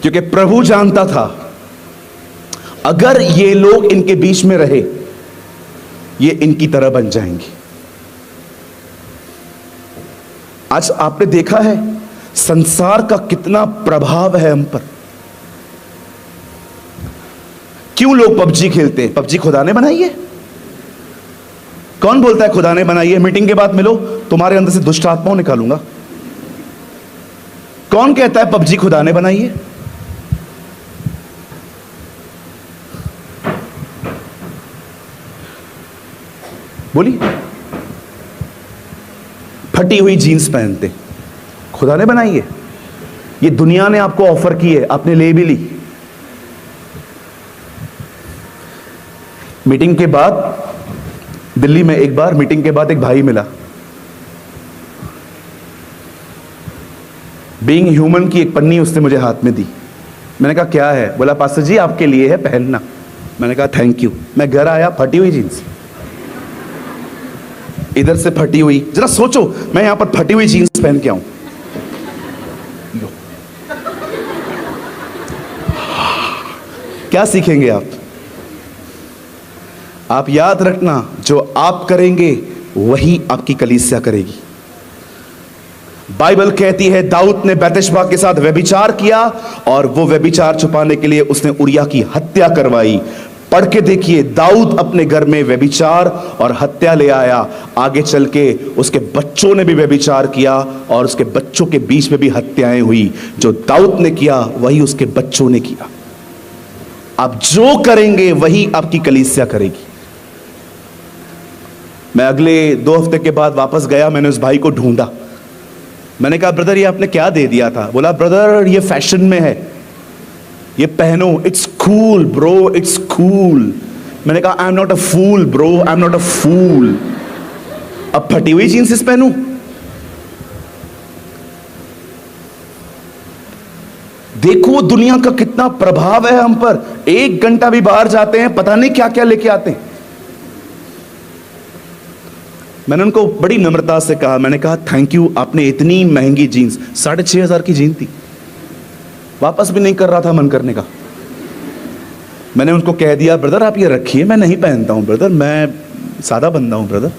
क्योंकि प्रभु जानता था अगर ये लोग इनके बीच में रहे, ये इनकी तरह बन जाएंगे। आज आपने देखा है संसार का कितना प्रभाव है हम पर। क्यों लोग पबजी खेलते हैं? पबजी खुदा ने बनाई है? कौन बोलता है खुदा ने बनाई है? मीटिंग के बाद मिलो, तुम्हारे अंदर से दुष्ट आत्माओं निकालूंगा। कौन कहता है पबजी खुदा ने बनाई है? बोली। फटी हुई जीन्स पहनते, खुदा ने बनाई है? ये दुनिया ने आपको ऑफर की है, आपने ले भी ली। मीटिंग के बाद दिल्ली में एक बार मीटिंग के बाद एक भाई मिला। बीइंग ह्यूमन की एक पन्नी उसने मुझे हाथ में दी। मैंने कहा क्या है? बोला पास्टर जी आपके लिए है, पहनना। मैंने कहा थैंक यू। मैं घर आया, फटी हुई जीन्स, इधर से फटी हुई। जरा सोचो, मैं यहां पर फटी हुई जीन्स पहन के आऊं। क्या सीखेंगे आप? आप याद रखना, जो आप करेंगे वही आपकी कलीसिया करेगी। बाइबल कहती है दाऊद ने बैतशबा के साथ व्यभिचार किया, और वो व्यभिचार छुपाने के लिए उसने उरिया की हत्या करवाई। पढ़ के देखिए, दाऊद अपने घर में व्यभिचार और हत्या ले आया। आगे चल के उसके बच्चों ने भी व्यभिचार किया, और उसके बच्चों के बीच में भी हत्याएं हुई। जो दाऊद ने किया वही उसके बच्चों ने किया। आप जो करेंगे वही आपकी कलीसिया करेगी। मैं अगले 2 हफ्ते के बाद वापस गया, मैंने उस भाई को ढूंढा। मैंने कहा ब्रदर ये आपने क्या दे दिया था? बोला ब्रदर ये फैशन में है, ये पहनो, it's cool bro, it's cool. मैंने कहा I am not a fool bro, I am not a fool. अब फटी हुई जींस पहनूं? देखो दुनिया का कितना प्रभाव है हम पर। 1 घंटा भी बाहर जाते हैं, पता नहीं क्या क्या लेके आते हैं। मैंने उनको बड़ी नम्रता से कहा, मैंने कहा थैंक यू, आपने इतनी महंगी जीन्स, 6,500 की जीन्स थी, वापस भी नहीं कर रहा था मन करने का। मैंने उनको कह दिया ब्रदर आप ये रखिए, मैं नहीं पहनता हूं ब्रदर, मैं सादा बंदा हूं ब्रदर,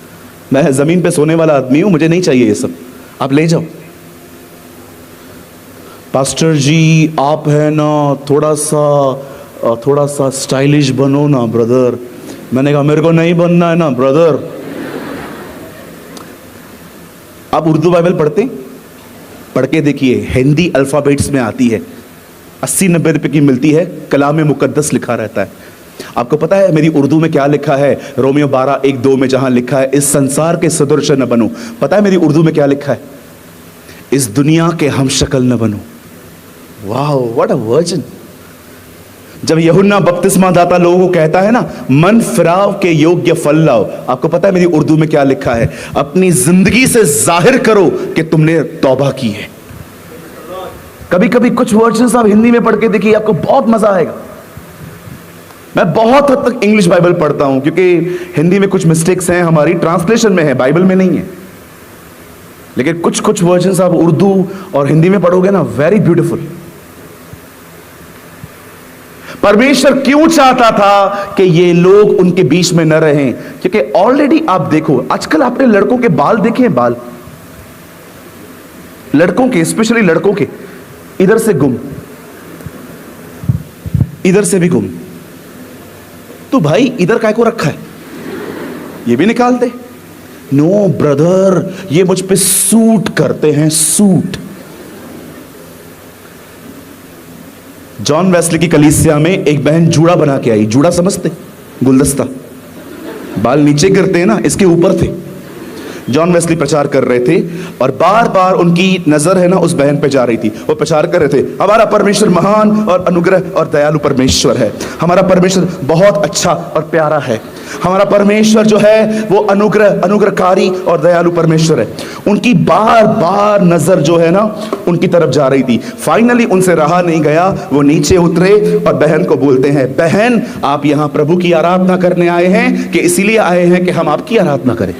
मैं जमीन पे सोने वाला आदमी हूं, मुझे नहीं चाहिए ये सब, आप ले जाओ। पास्टर जी आप है ना थोड़ा सा स्टाइलिश बनो ना ब्रदर। मैंने कहा मेरे को नहीं बनना है ना ब्रदर। आप उर्दू बाइबल पढ़ते? पढ़ के देखिए, हिंदी अल्फाबेट्स में आती है, 80-90 रुपए की मिलती है, कलाम मुकद्दस लिखा रहता है। आपको पता है मेरी उर्दू में क्या लिखा है? रोमियो 12:1-2 में जहां लिखा है इस संसार के सदृश न बनो, पता है मेरी उर्दू में क्या लिखा है? इस दुनिया के हम शक्ल न बनो। वाह व्हाट अ वर्जिन। जब यूहन्ना बपतिस्मा दाता लोगों को कहता है ना मन फिराव के योग्य फल लाओ, आपको पता है मेरी उर्दू में क्या लिखा है? अपनी जिंदगी से जाहिर करो कि तुमने तौबा की है। कभी कभी कुछ वर्जन्स आप हिंदी में पढ़ के देखिए, आपको बहुत मजा आएगा। मैं बहुत हद तक इंग्लिश बाइबल पढ़ता हूं क्योंकि हिंदी में कुछ मिस्टेक्स हैं, हमारी ट्रांसलेशन में है, बाइबल में नहीं है। लेकिन कुछ कुछ वर्जन्स आप उर्दू और हिंदी में पढ़ोगे ना, वेरी ब्यूटीफुल। परमेश्वर क्यों चाहता था कि ये लोग उनके बीच में न रहें? क्योंकि ऑलरेडी आप देखो, आजकल आपने लड़कों के बाल देखे हैं? बाल लड़कों के, स्पेशली लड़कों के, इधर से गुम, इधर से भी गुम। तो भाई इधर काय को रखा है? ये भी निकाल दे। नो ब्रदर, ये मुझ पे सूट करते हैं, सूट। जॉन वेस्ली की कलीसिया में एक बहन जूड़ा बना के आई। जूड़ा समझते? गुलदस्ता, बाल नीचे गिरते हैं ना, इसके ऊपर थे। जॉन वेस्ली प्रचार कर रहे थे और बार बार उनकी नजर है ना उस बहन पे जा रही थी। वो प्रचार कर रहे थे, हमारा परमेश्वर महान और अनुग्रह और दयालु परमेश्वर है, हमारा परमेश्वर बहुत अच्छा और प्यारा है, हमारा परमेश्वर जो है वो अनुग्रहकारी और दयालु परमेश्वर है। उनकी बार बार नजर जो है ना उनकी तरफ जा रही थी। फाइनली उनसे रहा नहीं गया, वो नीचे उतरे और बहन को बोलते हैं, बहन आप यहां प्रभु की आराधना करने आए हैं कि इसीलिए आए हैं कि हम आपकी आराधना करें?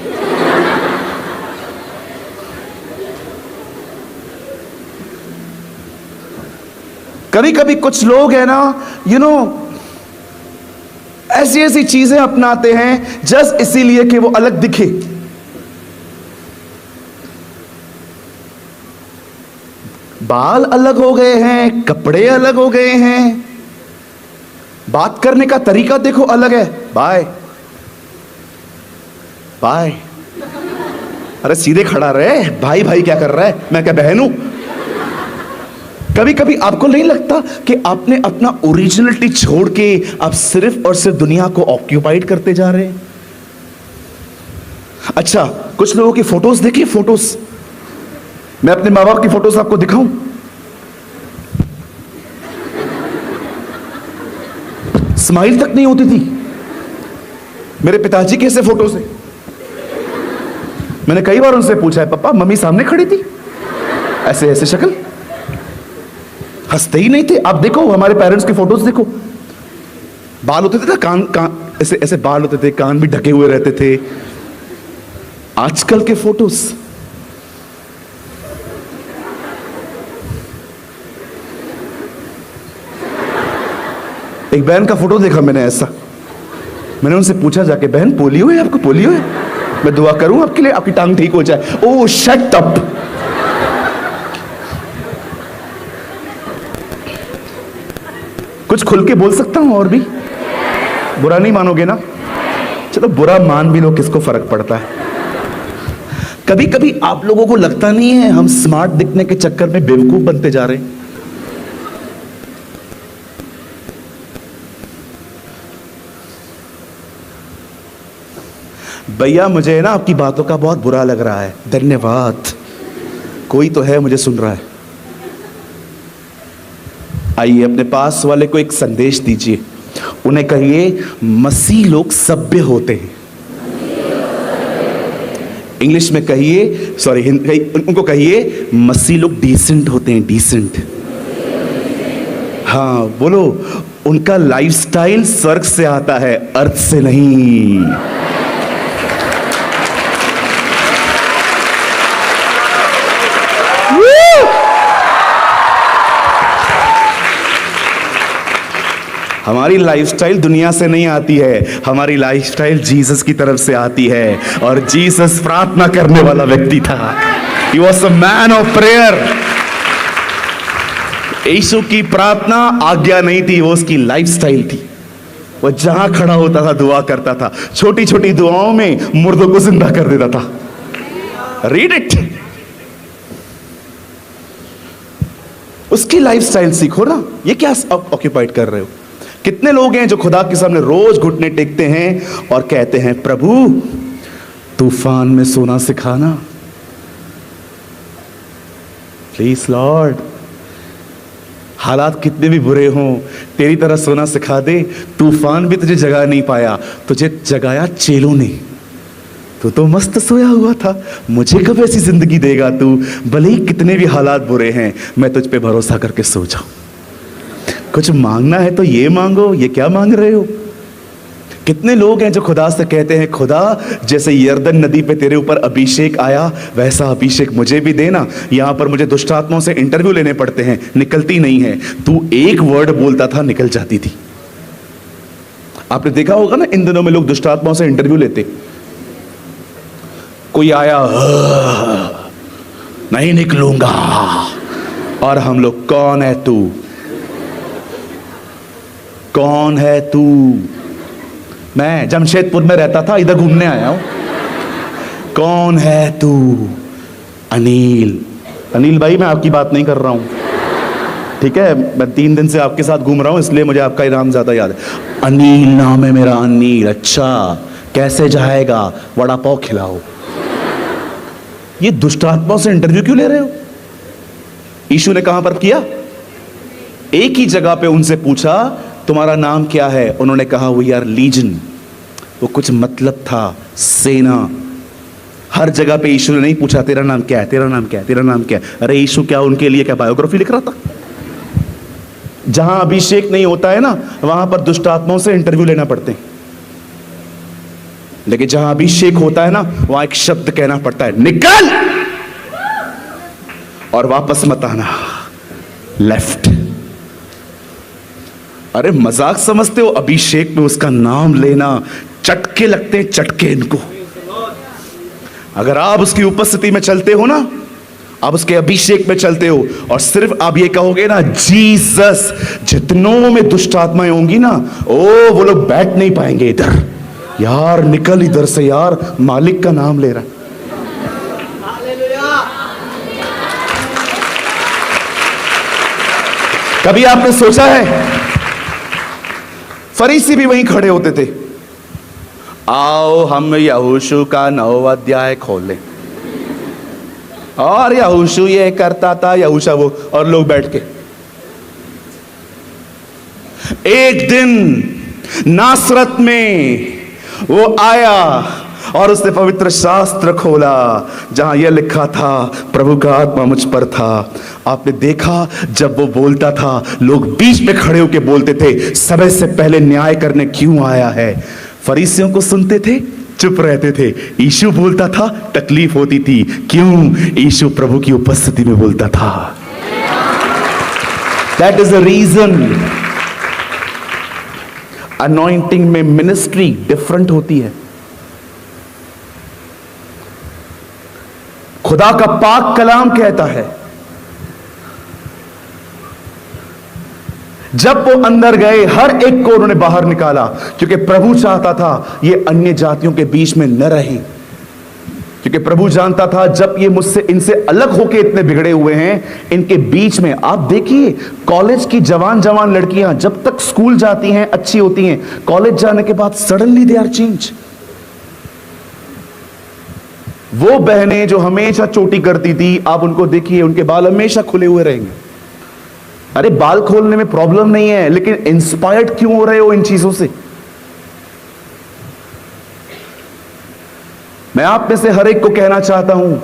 कभी कभी कुछ लोग है ना, ऐसी ऐसी चीजें अपनाते हैं जस्ट इसीलिए कि वो अलग दिखे। बाल अलग हो गए हैं, कपड़े अलग हो गए हैं, बात करने का तरीका देखो अलग है। बाय बाय, अरे सीधे खड़ा रहे, भाई भाई क्या कर रहा है, मैं क्या बहन हूं? कभी कभी आपको नहीं लगता कि आपने अपना ओरिजिनलिटी छोड़ के आप सिर्फ और सिर्फ दुनिया को ऑक्यूपाइड करते जा रहे हैं? अच्छा, कुछ लोगों की फोटोज देखिए, फोटोज। मैं अपने माँ बाप की फोटोज आपको दिखाऊं? स्माइल तक नहीं होती थी। मेरे पिताजी के ऐसे फोटोज हैं। मैंने कई बार उनसे पूछा है, पापा मम्मी सामने खड़ी थी, ऐसे ऐसे शक्ल, हंसते ही नहीं थे। आप देखो हमारे पेरेंट्स की फोटोज देखो, बाल होते थे ना, कान ऐसे ऐसे बाल होते थे, कान भी ढके हुए रहते थे। आजकल के फोटोज, एक बहन का फोटो देखा मैंने ऐसा। मैंने उनसे पूछा जाके, बहन पोलियो है आपको? पोलियो है? मैं दुआ करूं आपके लिए, आपकी टांग ठीक हो जाए। ओह शट अप। कुछ खुल के बोल सकता हूं और भी? बुरा नहीं मानोगे ना? चलो बुरा मान भी लो, किसको फर्क पड़ता है। कभी कभी आप लोगों को लगता नहीं है हम स्मार्ट दिखने के चक्कर में बेवकूफ बनते जा रहे हैं? भैया मुझे ना आपकी बातों का बहुत बुरा लग रहा है। धन्यवाद, कोई तो है मुझे सुन रहा है। आइए अपने पास वाले को एक संदेश दीजिए, उन्हें कहिए मसीह लोग सभ्य होते हैं। इंग्लिश में कहिए, सॉरी उनको कहिए मसीह लोग डिसेंट होते हैं, डिसेंट। हाँ बोलो, उनका लाइफस्टाइल स्वर्ग से आता है, अर्थ से नहीं। हमारी लाइफस्टाइल दुनिया से नहीं आती है, हमारी लाइफस्टाइल जीसस की तरफ से आती है। और जीसस प्रार्थना करने वाला व्यक्ति था। He was a man of prayer। यीशु की प्रार्थना आज्ञा नहीं थी, वो उसकी लाइफस्टाइल थी। वो जहां खड़ा होता था दुआ करता था, छोटी छोटी दुआओं में मुर्दों को जिंदा कर देता था। Read it. उसकी लाइफस्टाइल सीखो ना। ये क्या ऑक्यूपाइड कर रहे हो? कितने लोग हैं जो खुदा के सामने रोज घुटने टेकते हैं और कहते हैं, प्रभु तूफान में सोना सिखाना, प्लीज लॉर्ड, हालात कितने भी बुरे हों तेरी तरह सोना सिखा दे। तूफान भी तुझे जगा नहीं पाया, तुझे जगाया चेलों ने। तू तो मस्त सोया हुआ था, मुझे कब ऐसी जिंदगी देगा तू, भले ही कितने भी हालात बुरे हैं मैं तुझ पे भरोसा करके सो जाऊं। कुछ मांगना है तो ये मांगो, ये क्या मांग रहे हो? कितने लोग हैं जो खुदा से कहते हैं, खुदा जैसे यर्दन नदी पे तेरे ऊपर अभिषेक आया वैसा अभिषेक मुझे भी देना। यहां पर मुझे दुष्ट आत्माओं से इंटरव्यू लेने पड़ते हैं, निकलती नहीं है। तू एक वर्ड बोलता था, निकल जाती थी। आपने देखा होगा ना, इन दिनों में लोग दुष्ट आत्माओं से इंटरव्यू लेते। कोई आया, नहीं निकलूंगा, और हम लोग, कौन है तू, कौन है तू? मैं जमशेदपुर में रहता था, इधर घूमने आया हूं। कौन है तू? अनिल। अनिल भाई मैं आपकी बात नहीं कर रहा हूं, ठीक है? मैं 3 दिन से आपके साथ घूम रहा हूं, इसलिए मुझे आपका नाम ज्यादा याद है। अनिल नाम है मेरा, अनिल। अच्छा, कैसे जाएगा? वड़ा पाव खिलाओ। ये दुष्ट आत्माओं से इंटरव्यू क्यों ले रहे हो? यीशु ने कहां पर किया? एक ही जगह पे उनसे पूछा, तुम्हारा नाम क्या है? उन्होंने कहा वी आर लीजन। वो कुछ मतलब था, सेना। हर जगह पे यीशु ने नहीं पूछा तेरा नाम क्या है, तेरा नाम क्या है, तेरा नाम क्या है। अरे यीशु क्या उनके लिए क्या बायोग्राफी लिख रहा था? जहां अभिषेक नहीं होता है ना, वहां पर दुष्ट आत्माओं से इंटरव्यू लेना पड़ते हैं। लेकिन जहां अभिषेक होता है ना, वहां एक शब्द कहना पड़ता है, निकल, और वापस मत आना, लेफ्ट। अरे मजाक समझते हो? अभिषेक में उसका नाम लेना चटके लगते हैं, चटके इनको। अगर आप उसकी उपस्थिति में चलते हो ना, आप उसके अभिषेक में चलते हो, और सिर्फ आप ये कहोगे ना जीसस, जितनों में दुष्ट आत्माएं होंगी ना, ओ वो लोग बैठ नहीं पाएंगे इधर। यार निकल इधर से यार, मालिक का नाम ले रहा है। कभी आपने सोचा है, फरीसी भी वहीं खड़े होते थे, आओ हम यहोशू का 9वां अध्याय खोल लें, और यहोशू ये करता था, यहोशा वो, और लोग बैठ के। एक दिन नासरत में वो आया और उसने पवित्र शास्त्र खोला, जहां यह लिखा था प्रभु का आत्मा मुझ पर था। आपने देखा जब वो बोलता था, लोग बीच में खड़े होकर बोलते थे, समय से पहले न्याय करने क्यों आया है? फरीसियों को सुनते थे, चुप रहते थे। यीशु बोलता था, तकलीफ होती थी। क्यों? यीशु प्रभु की उपस्थिति में बोलता था। That is the reason anointing में मिनिस्ट्री डिफरेंट होती है। खुदा का पाक कलाम कहता है, जब वो अंदर गए हर एक को उन्होंने बाहर निकाला, क्योंकि प्रभु चाहता था ये अन्य जातियों के बीच में न रहे। क्योंकि प्रभु जानता था जब ये मुझसे, इनसे अलग होके इतने बिगड़े हुए हैं, इनके बीच में। आप देखिए कॉलेज की जवान जवान लड़कियां जब तक स्कूल जाती हैं अच्छी होती हैं, कॉलेज जाने के बाद सडनली दे आर चेंज। वो बहनें जो हमेशा चोटी करती थी, आप उनको देखिए, उनके बाल हमेशा खुले हुए रहेंगे। अरे बाल खोलने में प्रॉब्लम नहीं है, लेकिन इंस्पायर्ड क्यों हो रहे हो इन चीजों से? मैं आप में से हर एक को कहना चाहता हूं,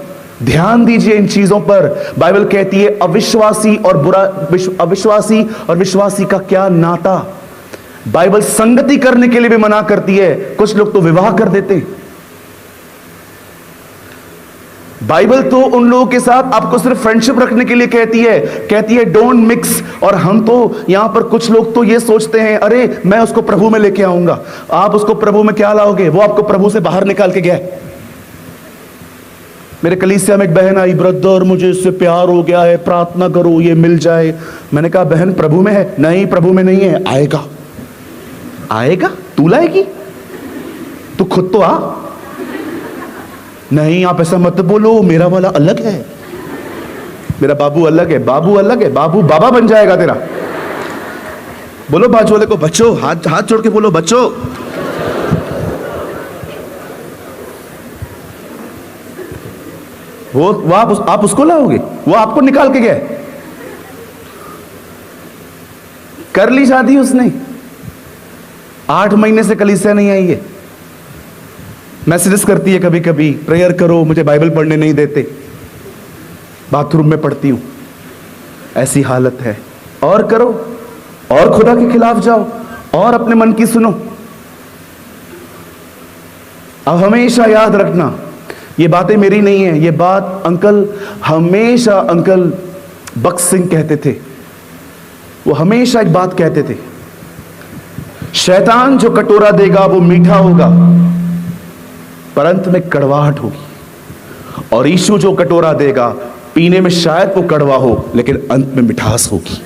ध्यान दीजिए इन चीजों पर। बाइबल कहती है अविश्वासी और अविश्वासी और विश्वासी का क्या नाता। बाइबल संगति करने के लिए भी मना करती है, कुछ लोग तो विवाह कर देते हैं। बाइबल तो उन लोगों के साथ आपको सिर्फ फ्रेंडशिप रखने के लिए कहती है डोंट मिक्स। और हम तो यहां पर कुछ लोग तो ये सोचते हैं, अरे मैं उसको प्रभु में लेके आऊंगा। आप उसको प्रभु में क्या लाओगे? वो आपको प्रभु से बाहर निकाल के गया। मेरे कलीसिया में एक बहन आई, ब्रदर मुझे इससे प्यार हो गया है, प्रार्थना करो ये मिल जाए। मैंने कहा बहन प्रभु में है? नहीं प्रभु में नहीं है। आएगा आएगा, तू लाएगी? तू खुद तो आ। नहीं आप ऐसा मत बोलो, मेरा वाला अलग है, मेरा बाबू अलग है। बाबू अलग है, बाबू बाबा बन जाएगा तेरा। बोलो बाजू वाले को, बच्चों, हाथ जोड़ के बोलो बच्चों। वो आप उसको लाओगे? वो आपको निकाल के गया। कर ली शादी उसने, 8 महीने से कलीसिया नहीं आई है। मैसेजेस करती है कभी कभी, प्रेयर करो, मुझे बाइबल पढ़ने नहीं देते, बाथरूम में पढ़ती हूं, ऐसी हालत है। और करो, और खुदा के खिलाफ जाओ, और अपने मन की सुनो। अब हमेशा याद रखना, ये बातें मेरी नहीं है, ये बात हमेशा अंकल बख्श सिंह कहते थे। वो हमेशा एक बात कहते थे, शैतान जो कटोरा देगा वो मीठा होगा पर अंत में कड़वाहट होगी, और यीशु जो कटोरा देगा पीने में शायद वो कड़वा हो लेकिन अंत में मिठास होगी।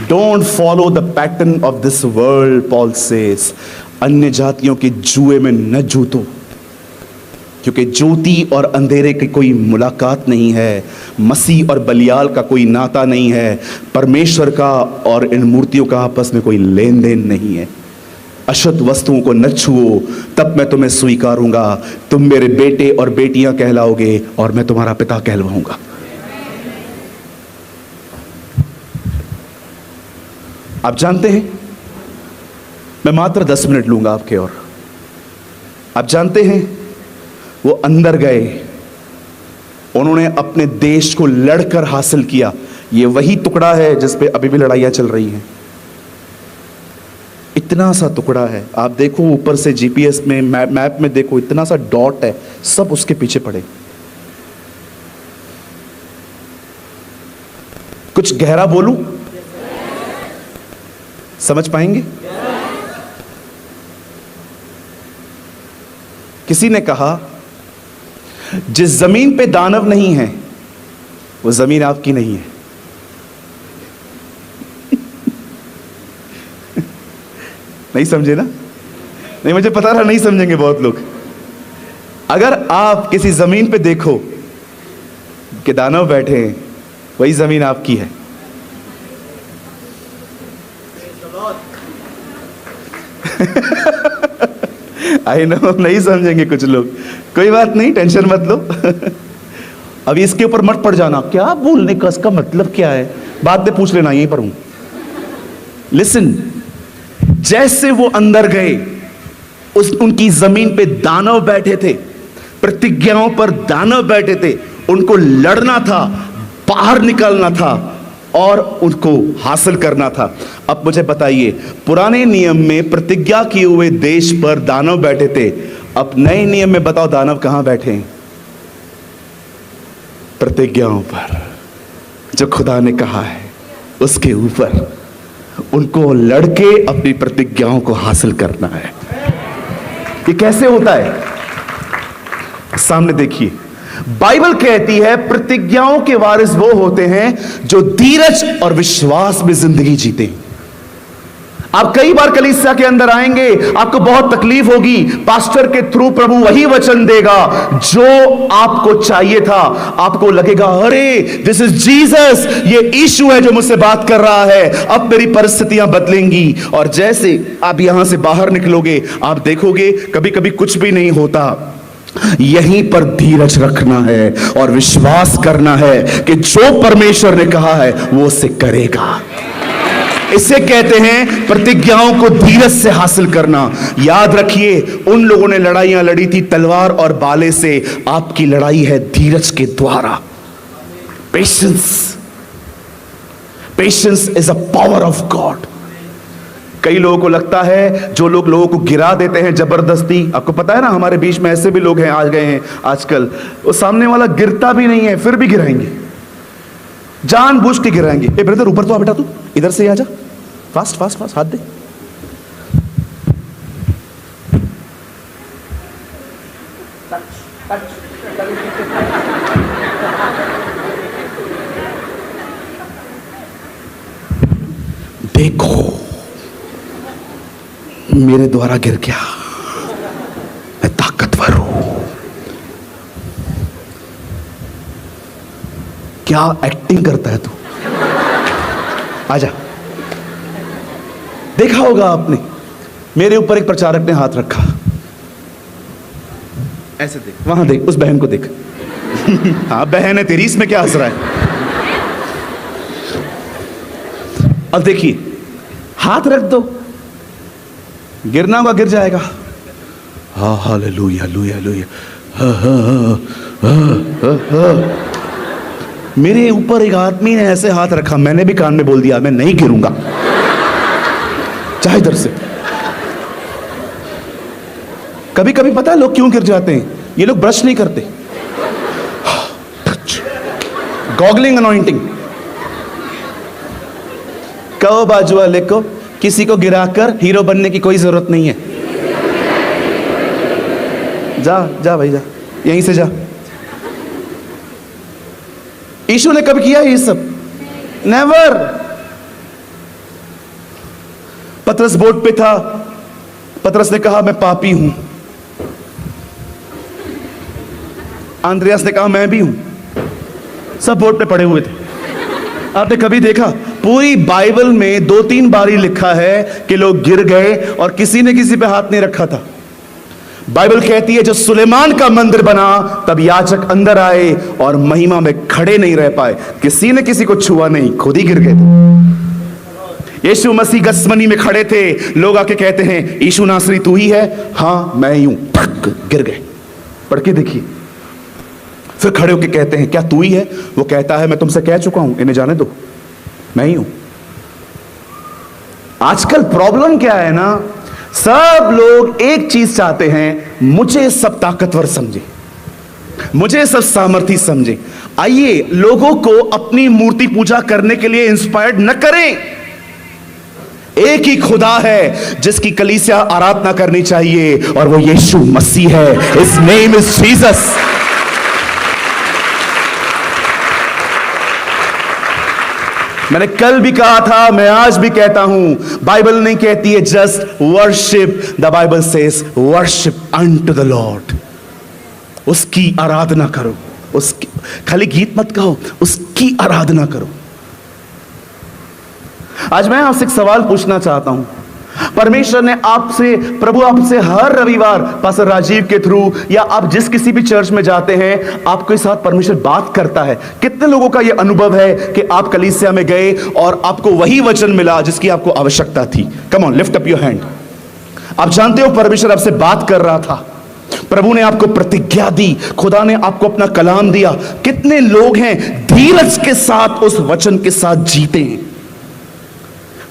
Don't follow the pattern of this world, Paul says. अन्य जातियों के जुए में न जूतो, क्योंकि ज्योति और अंधेरे की कोई मुलाकात नहीं है, मसीह और बलियाल का कोई नाता नहीं है, परमेश्वर का और इन मूर्तियों का आपस में कोई लेन देन नहीं है। अशुद्ध वस्तुओं को न छुओ, तब मैं तुम्हें स्वीकारूंगा, तुम मेरे बेटे और बेटियां कहलाओगे और मैं तुम्हारा पिता कहलवाऊंगा। आप जानते हैं, मैं मात्र 10 मिनट लूंगा आपके, और आप जानते हैं वो अंदर गए, उन्होंने अपने देश को लड़कर हासिल किया। ये वही टुकड़ा है जिस पे अभी भी लड़ाइयां चल रही हैं। इतना सा टुकड़ा है, आप देखो ऊपर से जीपीएस में मैप में देखो, इतना सा डॉट है, सब उसके पीछे पड़े। कुछ गहरा बोलूं, समझ पाएंगे? किसी ने कहा जिस जमीन पे दानव नहीं है वो जमीन आपकी नहीं है। नहीं समझे ना? नहीं, मुझे पता रहा नहीं समझेंगे बहुत लोग। अगर आप किसी जमीन पे देखो कि दानव बैठे हैं, वही जमीन आपकी है। आई नो नहीं समझेंगे कुछ लोग, कोई बात नहीं, टेंशन मत लो। अभी इसके ऊपर मत पड़ जाना, क्या बोलने का इसका मतलब क्या है, बाद में पूछ लेना, यहीं पर हूं। लिसन, जैसे वो अंदर गए, उनकी जमीन पे दानव बैठे थे, प्रतिज्ञाओं पर दानव बैठे थे, उनको लड़ना था, बाहर निकलना था और उनको हासिल करना था। अब मुझे बताइए, पुराने नियम में प्रतिज्ञा किए हुए देश पर दानव बैठे थे, अब नए नियम में बताओ दानव कहां बैठे हैं? प्रतिज्ञाओं पर, जो खुदा ने कहा है उसके ऊपर। उनको लड़के अपनी प्रतिज्ञाओं को हासिल करना है। ये कैसे होता है? सामने देखिए, बाइबल कहती है प्रतिज्ञाओं के वारिस वो होते हैं जो धीरज और विश्वास में जिंदगी जीते हैं। आप कई बार कलीसिया के अंदर आएंगे, आपको बहुत तकलीफ होगी, पास्टर के थ्रू प्रभु वही वचन देगा जो आपको चाहिए था। आपको लगेगा अरे दिस इज जीसस, ये यीशु है जो मुझसे बात कर रहा है, अब मेरी परिस्थितियां बदलेंगी। और जैसे आप यहां से बाहर निकलोगे, आप देखोगे कभी कभी कुछ भी नहीं होता। यहीं पर धीरज रखना है और विश्वास करना है कि जो परमेश्वर ने कहा है वो उसे करेगा। इसे कहते हैं प्रतिज्ञाओं को धीरज से हासिल करना। याद रखिए, उन लोगों ने लड़ाइयां लड़ी थी तलवार और बाले से, आपकी लड़ाई है धीरज के द्वारा। Patience, patience is a power of God. कई लोगों को लगता है, जो लोग लोगों को गिरा देते हैं जबरदस्ती, आपको पता है ना, हमारे बीच में ऐसे भी लोग हैं, आ गए हैं आजकल, वो सामने वाला गिरता भी नहीं है फिर भी गिराएंगे, जानबूझ के गिराएंगे। ए ब्रदर ऊपर तो आ बेटा, तू इधर से आ जा, फास्ट फास्ट फास्ट, हाथ दे। देखो मेरे द्वारा गिर गया, मैं ताकतवर हूं। क्या एक्टिंग करता है तू? आजा। देखा होगा आपने, मेरे ऊपर एक प्रचारक ने हाथ रखा, ऐसे देख, वहां देख, उस बहन को देख। हाँ बहन है तेरी, इसमें क्या हंस रहा है? अब देखिए, हाथ रख दो, गिरना होगा गिर जाएगा। हाँ हालेलुया हालेलुया हालेलुया। हाँ हाँ हाँ हाँ। मेरे ऊपर एक आदमी ने ऐसे हाथ रखा, मैंने भी कान में बोल दिया मैं नहीं गिरूंगा, चाहे इधर से। कभी कभी पता है लोग क्यों गिर जाते हैं? ये लोग ब्रश नहीं करते। गॉगलिंग अनॉइंटिंग। कहो बाजू वाले को, किसी को गिराकर हीरो बनने की कोई जरूरत नहीं है। जा जा भाई जा, यहीं से जा। यीशु ने कब किया ये सब? नेवर। पतरस बोट पे था, पतरस ने कहा मैं पापी हूं। आंद्रियास ने कहा मैं भी हूं। सब बोट पे पड़े हुए थे। आपने कभी देखा पूरी बाइबल में 2-3 बार ही लिखा है कि लोग गिर गए और किसी ने किसी पे हाथ नहीं रखा था। बाइबल कहती है जब सुलेमान का मंदिर बना तब याजक अंदर आए और महिमा में खड़े नहीं रह पाए, किसी ने किसी को छुआ नहीं, खुद ही गिर गए थे। यीशु मसीह गसमनी में खड़े थे, लोग आके कहते हैं यीशु नासरी तू ही है? हाँ मैं ही हूं। गिर गए। पढ़ के देखिए। फिर खड़े होके कहते हैं क्या तू ही है? वो कहता है मैं तुमसे कह चुका हूं, इन्हें जाने दो, मैं ही हूं। आजकल प्रॉब्लम क्या है ना, सब लोग एक चीज चाहते हैं, मुझे सब ताकतवर समझे, मुझे सब सामर्थी समझे। आइए लोगों को अपनी मूर्ति पूजा करने के लिए इंस्पायर्ड न करें। एक ही खुदा है जिसकी कलीसिया आराधना करनी चाहिए और वो यीशु मसीह है। His name is Jesus. मैंने कल भी कहा था, मैं आज भी कहता हूं, बाइबल नहीं कहती है just worship, the Bible says worship unto the Lord. उसकी आराधना करो, उसकी खाली गीत मत गाओ, उसकी आराधना करो। आज मैं आपसे एक सवाल पूछना चाहता हूं। परमेश्वर ने आपसे, प्रभु आपसे हर रविवार पास्टर राजीव के थ्रू या आप जिस किसी भी चर्च में जाते हैं, आपके साथ परमेश्वर बात करता है। कितने लोगों का यह अनुभव है कि आप कलीसिया में गए और आपको वही वचन मिला जिसकी आपको आवश्यकता थी? Come on, lift up your hand. आप जानते हो परमेश्वर आपसे बात कर रहा था, प्रभु ने आपको प्रतिज्ञा दी, खुदा ने आपको अपना कलाम दिया। कितने लोग हैं धीरज के साथ उस वचन के साथ जीते हैं?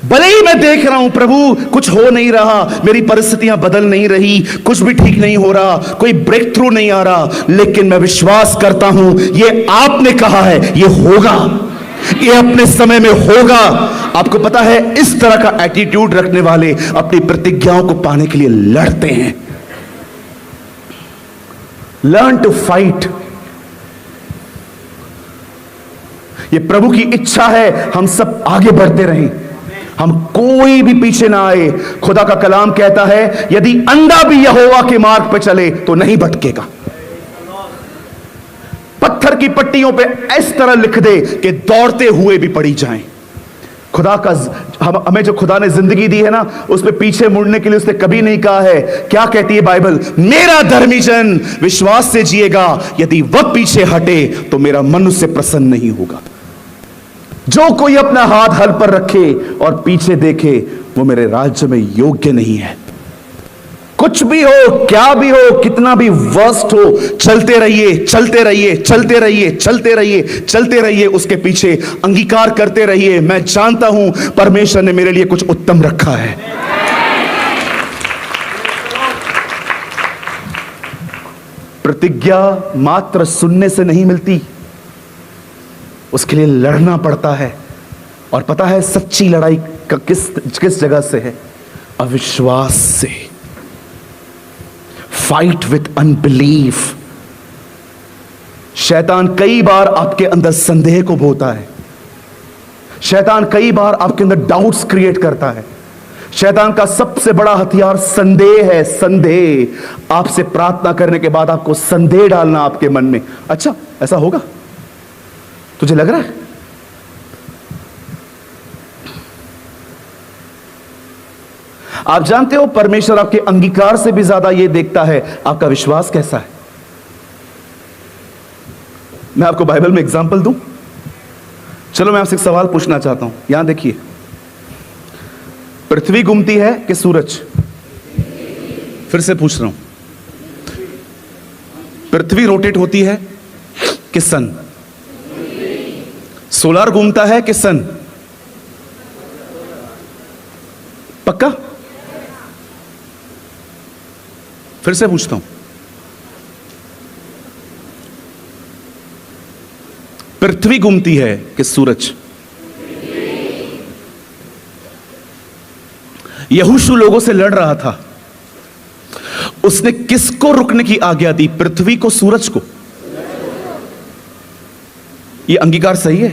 भले ही मैं देख रहा हूं प्रभु कुछ हो नहीं रहा, मेरी परिस्थितियां बदल नहीं रही, कुछ भी ठीक नहीं हो रहा, कोई ब्रेक थ्रू नहीं आ रहा, लेकिन मैं विश्वास करता हूं ये आपने कहा है, ये होगा, ये अपने समय में होगा। आपको पता है इस तरह का एटीट्यूड रखने वाले अपनी प्रतिज्ञाओं को पाने के लिए लड़ते हैं। Learn to fight. ये प्रभु की इच्छा है हम सब आगे बढ़ते रहें, हम कोई भी पीछे ना आए। खुदा का कलाम कहता है यदि अंधा भी यहोवा के मार्ग पर चले तो नहीं भटकेगा। पत्थर की पट्टियों पे इस तरह लिख दे कि दौड़ते हुए भी पड़ी जाएं। खुदा का हमें जो खुदा ने जिंदगी दी है ना, उस पे पीछे मुड़ने के लिए उसने कभी नहीं कहा है। क्या कहती है बाइबल? मेरा धर्मी जन विश्वास से जिएगा, यदि वह पीछे हटे तो मेरा मन उससे प्रसन्न नहीं होगा। जो कोई अपना हाथ हल पर रखे और पीछे देखे वो मेरे राज्य में योग्य नहीं है। कुछ भी हो, क्या भी हो, कितना भी वर्स्ट हो, चलते रहिए, चलते रहिए, चलते रहिए, चलते रहिए, चलते रहिए, उसके पीछे अंगीकार करते रहिए। मैं जानता हूं परमेश्वर ने मेरे लिए कुछ उत्तम रखा है। प्रतिज्ञा मात्र सुनने से नहीं मिलती, उसके लिए लड़ना पड़ता है। और पता है सच्ची लड़ाई का किस जगह से है? अविश्वास से। Fight with unbelief. शैतान कई बार आपके अंदर संदेह को बोता है, शैतान कई बार आपके अंदर डाउट्स क्रिएट करता है। शैतान का सबसे बड़ा हथियार संदेह है। संदेह। आपसे प्रार्थना करने के बाद आपको संदेह डालना आपके मन में, अच्छा ऐसा होगा, तुझे लग रहा है? आप जानते हो परमेश्वर आपके अंगीकार से भी ज्यादा यह देखता है आपका विश्वास कैसा है। मैं आपको बाइबल में एग्जांपल दूं? चलो मैं आपसे एक सवाल पूछना चाहता हूं, यहां देखिए। पृथ्वी घूमती है कि सूरज? फिर से पूछ रहा हूं, पृथ्वी रोटेट होती है कि सन? सोलार घूमता है कि सन? पक्का? फिर से पूछता हूं, पृथ्वी घूमती है कि सूरज? यहोशू लोगों से लड़ रहा था, उसने किसको रुकने की आज्ञा दी? पृथ्वी को, सूरज को? यह अंगीकार सही है?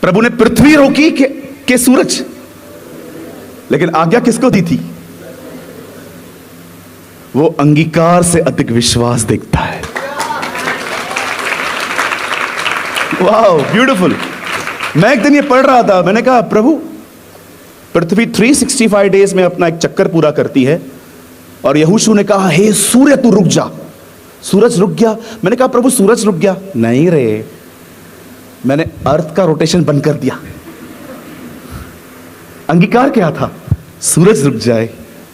प्रभु ने पृथ्वी रोकी के सूरज? लेकिन आज्ञा किसको दी थी? वो अंगीकार से अधिक विश्वास देखता है। Wow, beautiful. मैं एक दिन ये पढ़ रहा था, मैंने कहा प्रभु, पृथ्वी 365 डेज में अपना एक चक्कर पूरा करती है, और यहोशू ने कहा हे सूर्य तू रुक जा। सूरज रुक गया। मैंने कहा प्रभु सूरज रुक गया? नहीं रे, मैंने अर्थ का रोटेशन बंद कर दिया। अंगीकार क्या था? सूरज रुक जाए,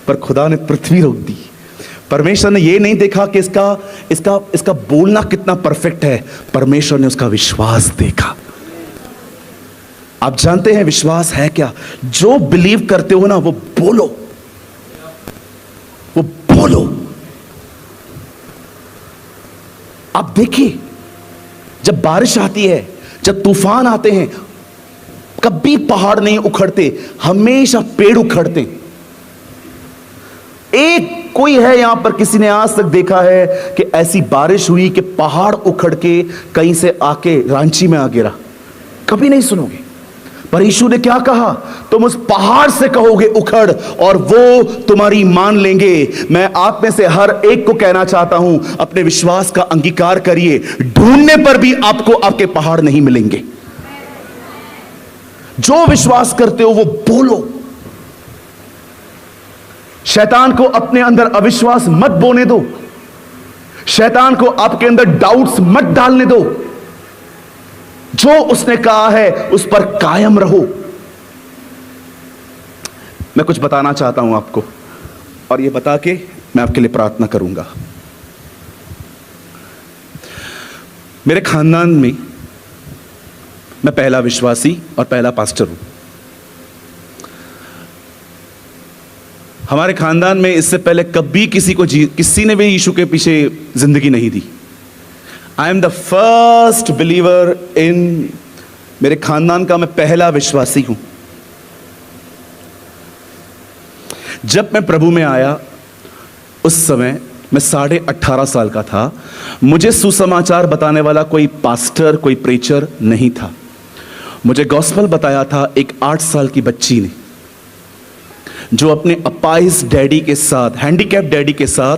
पर खुदा ने पृथ्वी रोक दी। परमेश्वर ने यह नहीं देखा कि इसका बोलना कितना परफेक्ट है, परमेश्वर ने उसका विश्वास देखा। आप जानते हैं विश्वास है क्या? जो बिलीव करते हो ना, वो बोलो, वो बोलो। आप देखिए, जब बारिश आती है, जब तूफान आते हैं, कभी पहाड़ नहीं उखड़ते, हमेशा पेड़ उखड़ते। एक कोई है यहां पर, किसी ने आज तक देखा है कि ऐसी बारिश हुई कि पहाड़ उखड़ के कहीं से आके रांची में आ गिरा? कभी नहीं सुनोगे। पर यीशु ने क्या कहा? तुम उस पहाड़ से कहोगे उखड़, और वो तुम्हारी मान लेंगे। मैं आप में से हर एक को कहना चाहता हूं, अपने विश्वास का अंगीकार करिए। ढूंढने पर भी आपको आपके पहाड़ नहीं मिलेंगे। जो विश्वास करते हो वो बोलो। शैतान को अपने अंदर अविश्वास मत बोने दो। शैतान को आपके अंदर डाउट्स मत डालने दो। जो उसने कहा है उस पर कायम रहो। मैं कुछ बताना चाहता हूं आपको, और यह बता के मैं आपके लिए प्रार्थना करूंगा। मेरे खानदान में मैं पहला विश्वासी और पहला पास्टर हूं। हमारे खानदान में इससे पहले कभी किसी ने भी यीशु के पीछे जिंदगी नहीं दी। I am the first believer in, मेरे खानदान का मैं पहला विश्वासी हूं। जब मैं प्रभु में आया, उस समय मैं 18.5 साल का था। मुझे सुसमाचार बताने वाला कोई पास्टर, कोई प्रीचर नहीं था। मुझे गॉस्पेल बताया था एक 8 साल की बच्ची ने, जो अपने अपाइज डैडी के साथ, हैंडीकैप डैडी के साथ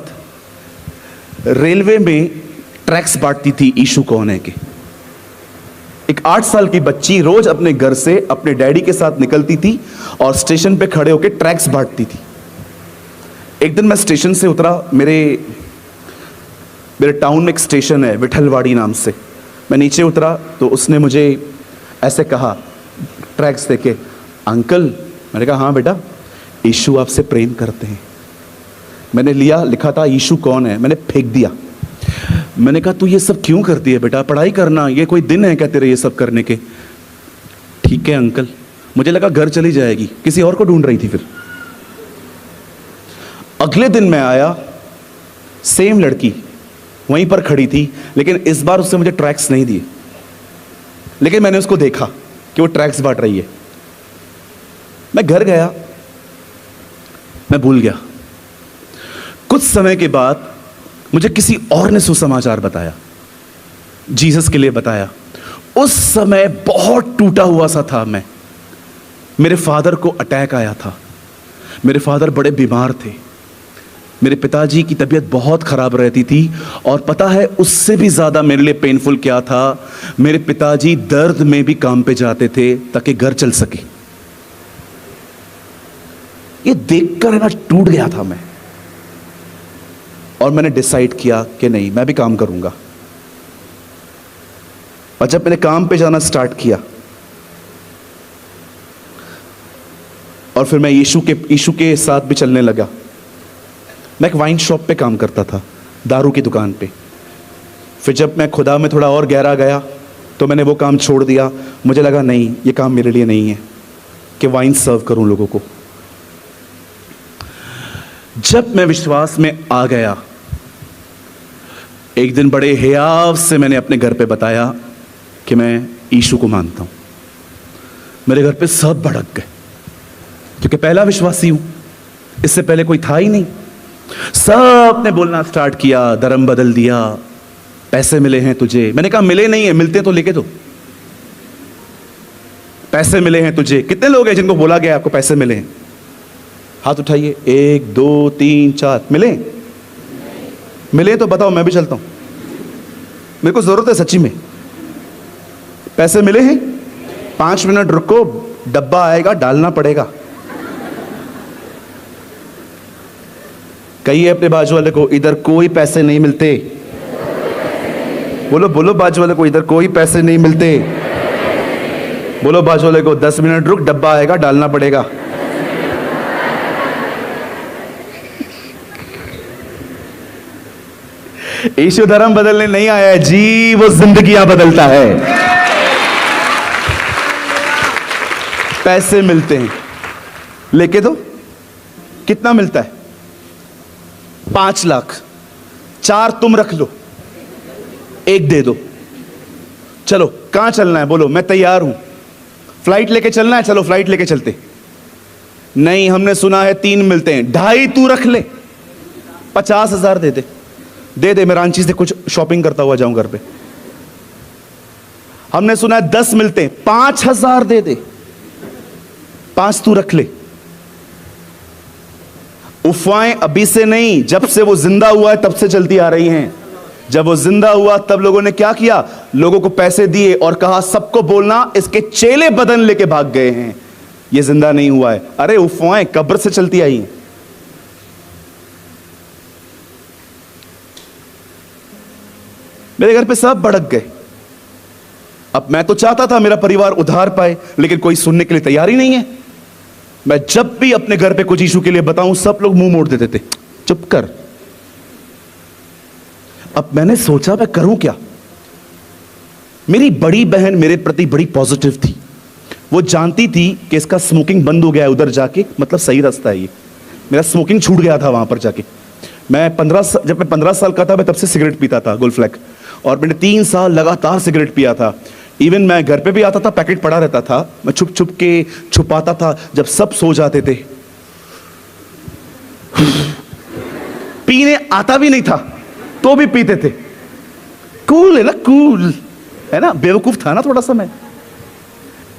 रेलवे में ट्रैक्स बांटती थी यीशु को होने के। एक 8 साल की बच्ची रोज अपने घर से अपने डैडी के साथ निकलती थी और स्टेशन पे खड़े होकर ट्रैक्स बांटती थी। एक दिन मैं स्टेशन से उतरा, मेरे टाउन में एक स्टेशन है विठलवाड़ी नाम से। मैं नीचे उतरा तो उसने मुझे ऐसे कहा ट्रैक्स देके, अंकल। मैंने कहा हाँ बेटा, यीशु आपसे प्रेम करते हैं। मैंने लिया, लिखा था यीशु कौन है, मैंने फेंक दिया। मैंने कहा तू ये सब क्यों करती है बेटा, पढ़ाई करना, ये कोई दिन है क्या तेरे ये सब करने के? ठीक है अंकल। मुझे लगा घर चली जाएगी, किसी और को ढूंढ रही थी। फिर अगले दिन मैं आया, सेम लड़की वहीं पर खड़ी थी, लेकिन इस बार उससे मुझे ट्रैक्स नहीं दिए। लेकिन मैंने उसको देखा कि वो ट्रैक्स बांट रही है। मैं घर गया, मैं भूल गया। कुछ समय के बाद मुझे किसी और ने सुसमाचार बताया, जीसस के लिए बताया। उस समय बहुत टूटा हुआ सा था मैं। मेरे फादर को अटैक आया था। मेरे फादर बड़े बीमार थे। मेरे पिताजी की तबीयत बहुत खराब रहती थी, और पता है उससे भी ज्यादा मेरे लिए पेनफुल क्या था, मेरे पिताजी दर्द में भी काम पे जाते थे ताकि घर चल सके। ये देखकर ना टूट गया था मैं, और मैंने डिसाइड किया कि नहीं, मैं भी काम करूंगा। और जब मैंने काम पे जाना स्टार्ट किया, और फिर मैं यीशु के साथ भी चलने लगा। मैं एक वाइन शॉप पे काम करता था, दारू की दुकान पे। फिर जब मैं खुदा में थोड़ा और गहरा गया तो मैंने वो काम छोड़ दिया। मुझे लगा नहीं, ये काम मेरे लिए नहीं है कि वाइन सर्व करूं लोगों को। जब मैं विश्वास में आ गया, एक दिन बड़े हियाव से मैंने अपने घर पे बताया कि मैं यीशु को मानता हूं। मेरे घर पे सब भड़क गए, क्योंकि पहला विश्वासी हूं, इससे पहले कोई था ही नहीं। सब ने बोलना स्टार्ट किया, धर्म बदल दिया, पैसे मिले हैं तुझे। मैंने कहा मिले नहीं है, मिलते तो लेके दो। पैसे मिले हैं तुझे। कितने लोग हैं जिनको बोला गया आपको पैसे मिले हैं? हाथ उठाइए। 1 2 3 4। मिले? मिले तो बताओ, मैं भी चलता हूं। मेरे को जरूरत है सच्ची में। पैसे मिले हैं? 5 मिनट रुको, डब्बा आएगा, डालना पड़ेगा। कहिए अपने बाजू वाले को, इधर कोई पैसे नहीं मिलते। बोलो बोलो बाजू वाले को, इधर कोई पैसे नहीं मिलते। बोलो बाजू वाले को, 10 मिनट रुक, डब्बा आएगा, डालना पड़ेगा। यीशु धर्म बदलने नहीं आया है जी, वो जिंदगियां बदलता है। पैसे मिलते हैं, लेके दो। कितना मिलता है? 5 लाख। 4 तुम रख लो, 1 दे दो। चलो कहां चलना है? बोलो, मैं तैयार हूं। फ्लाइट लेके चलना है? चलो फ्लाइट लेके चलते। नहीं, हमने सुना है 3 मिलते हैं। 2.5 तू रख ले, 50,000 दे दे। दे दे, मैं रांची से कुछ शॉपिंग करता हुआ जाऊं घर पे। हमने सुना है 10 मिलते हैं, 5,000 दे दे। 5 तू रख ले। अफवाहें अभी से नहीं, जब से वो जिंदा हुआ है तब से चलती आ रही हैं। जब वो जिंदा हुआ तब लोगों ने क्या किया? लोगों को पैसे दिए और कहा सबको बोलना इसके चेले बदन लेके भाग गए हैं, ये जिंदा नहीं हुआ है। अरे अफवाहें कब्र से चलती आई हैं। मेरे घर पे सब भड़क गए। अब मैं तो चाहता था मेरा परिवार उधार पाए, लेकिन कोई सुनने के लिए तैयार ही नहीं है। मैं जब भी अपने घर पे कुछ यीशु के लिए बताऊं, सब लोग मुंह मोड़ देते थे, चुप कर। अब मैंने सोचा मैं करूं क्या। मेरी बड़ी बहन मेरे प्रति बड़ी पॉजिटिव थी। वो जानती थी कि इसका स्मोकिंग बंद हो गया है उधर जाके, मतलब सही रास्ता है ये। मेरा स्मोकिंग छूट गया था वहां पर जाके। जब मैं 15 साल का था, मैं तब से सिगरेट पीता था, गोल्डफ्लैग। और मैंने 3 साल लगातार सिगरेट पिया था। इवन मैं घर पे भी आता था, पैकेट पड़ा रहता था, मैं छुप छुप के छुपाता था। जब सब सो जाते थे, पीने आता भी नहीं था तो भी पीते थे। कूल है ना, कूल है ना, बेवकूफ था ना थोड़ा सा मैं।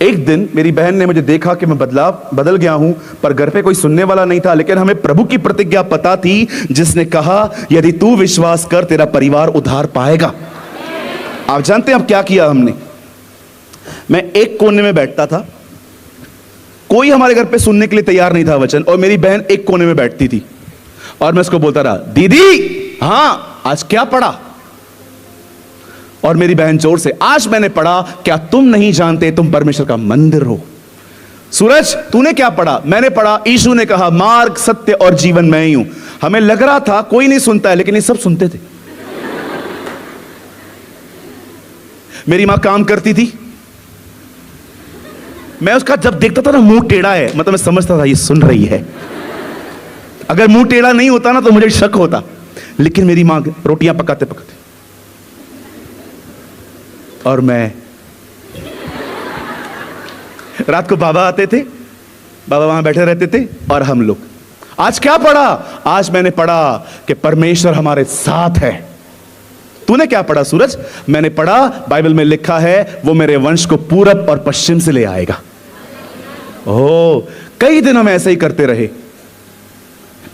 एक दिन मेरी बहन ने मुझे देखा कि मैं बदल गया हूं, पर घर पे कोई सुनने वाला नहीं था। लेकिन हमें प्रभु की प्रतिज्ञा पता थी, जिसने कहा यदि तू विश्वास कर तेरा परिवार उद्धार पाएगा। आप जानते हैं अब क्या किया हमने? मैं एक कोने में बैठता था, कोई हमारे घर पे सुनने के लिए तैयार नहीं था वचन, और मेरी बहन एक कोने में बैठती थी और मैं उसको बोलता रहा, दीदी हाँ आज क्या पढ़ा? और मेरी बहन जोर से, आज मैंने पढ़ा क्या तुम नहीं जानते तुम परमेश्वर का मंदिर हो। सूरज तूने क्या पढ़ा? मैंने पढ़ा यीशु ने कहा मार्ग सत्य और जीवन मैं ही हूं। हमें लग रहा था कोई नहीं सुनता है, लेकिन ये सब सुनते थे। मेरी मां काम करती थी, मैं उसका जब देखता था ना मुंह टेढ़ा है, मतलब मैं समझता था ये सुन रही है। अगर मुंह टेढ़ा नहीं होता ना तो मुझे शक होता। लेकिन मेरी मां रोटियां पकाते पकाते, और मैं रात को बाबा आते थे, बाबा वहां बैठे रहते थे और हम लोग, आज क्या पढ़ा? आज मैंने पढ़ा कि परमेश्वर हमारे साथ है। तूने क्या पढ़ा सूरज? मैंने पढ़ा बाइबल में लिखा है वो मेरे वंश को पूरब और पश्चिम से ले आएगा। ओह, कई दिन हम ऐसे ही करते रहे।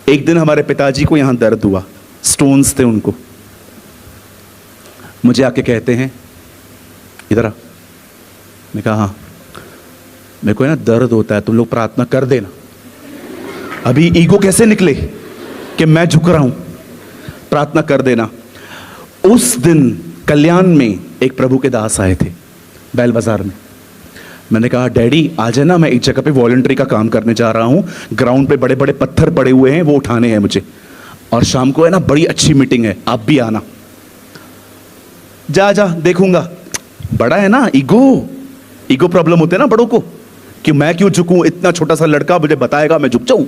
एक दिन हमारे पिताजी को यहां दर्द हुआ, स्टोन्स थे उनको। मुझे आके कहते हैं इधर आ। मैं कहा हाँ, मेरे को है ना दर्द होता है, तुम लोग प्रार्थना कर देना। अभी ईगो कैसे निकले कि मैं झुक रहा हूं, प्रार्थना कर देना। उस दिन कल्याण में एक प्रभु के दास आए थे, बैल बाजार में। मैंने कहा डैडी आज है ना, मैं एक जगह पे वॉलंटरी का काम करने जा रहा हूँ, ग्राउंड पे बड़े बड़े पत्थर पड़े हुए हैं, वो उठाने हैं मुझे, और शाम को है ना बड़ी अच्छी मीटिंग है, आप भी आना। जा जा देखूंगा। बड़ा है ना, ईगो प्रॉब्लम होते हैं ना बड़ों को, कि मैं क्यों झुकूं, इतना छोटा सा लड़का मुझे बताएगा मैं झुक जाऊं।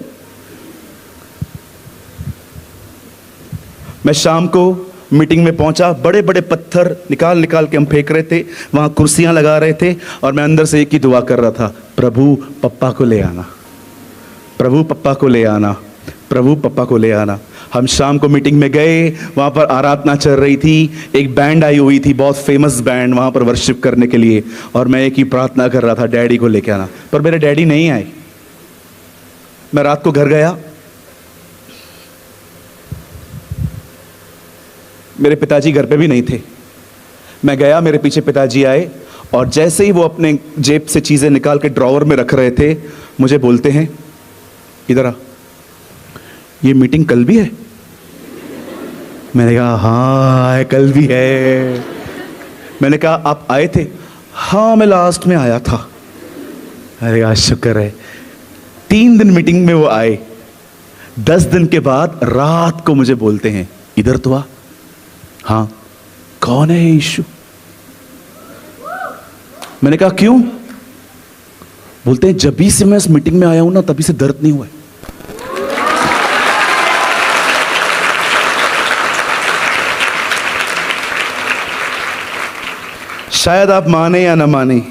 मैं शाम को मीटिंग में पहुंचा, बड़े बड़े पत्थर निकाल निकाल के हम फेंक रहे थे, वहां कुर्सियां लगा रहे थे, और मैं अंदर से एक ही दुआ कर रहा था, प्रभु पप्पा को ले आना, प्रभु पप्पा को ले आना, प्रभु पप्पा को ले आना। हम शाम को मीटिंग में गए, वहां पर आराधना चल रही थी, एक बैंड आई हुई थी, बहुत फेमस बैंड, वहां पर वर्शिप करने के लिए, और मैं एक ही प्रार्थना कर रहा था, डैडी को लेके आना। पर मेरे डैडी नहीं आए। मैं रात को घर गया, मेरे पिताजी घर पे भी नहीं थे। मैं गया, मेरे पीछे पिताजी आए, और जैसे ही वो अपने जेब से चीजें निकाल के ड्रॉवर में रख रहे थे, मुझे बोलते हैं, इधर आ, ये मीटिंग कल भी है? मैंने कहा हाँ कल भी है। मैंने कहा आप आए थे? हाँ मैं लास्ट में आया था। अरे यार शुक्र है। 3 दिन मीटिंग में वो आए, 10 दिन के बाद रात को मुझे बोलते हैं, इधर तो आ। हाँ कौन है यीशु? मैंने कहा क्यों? बोलते हैं जब भी से मैं इस मीटिंग में आया हूं ना, तभी से दर्द नहीं हुआ है। शायद आप माने या ना माने,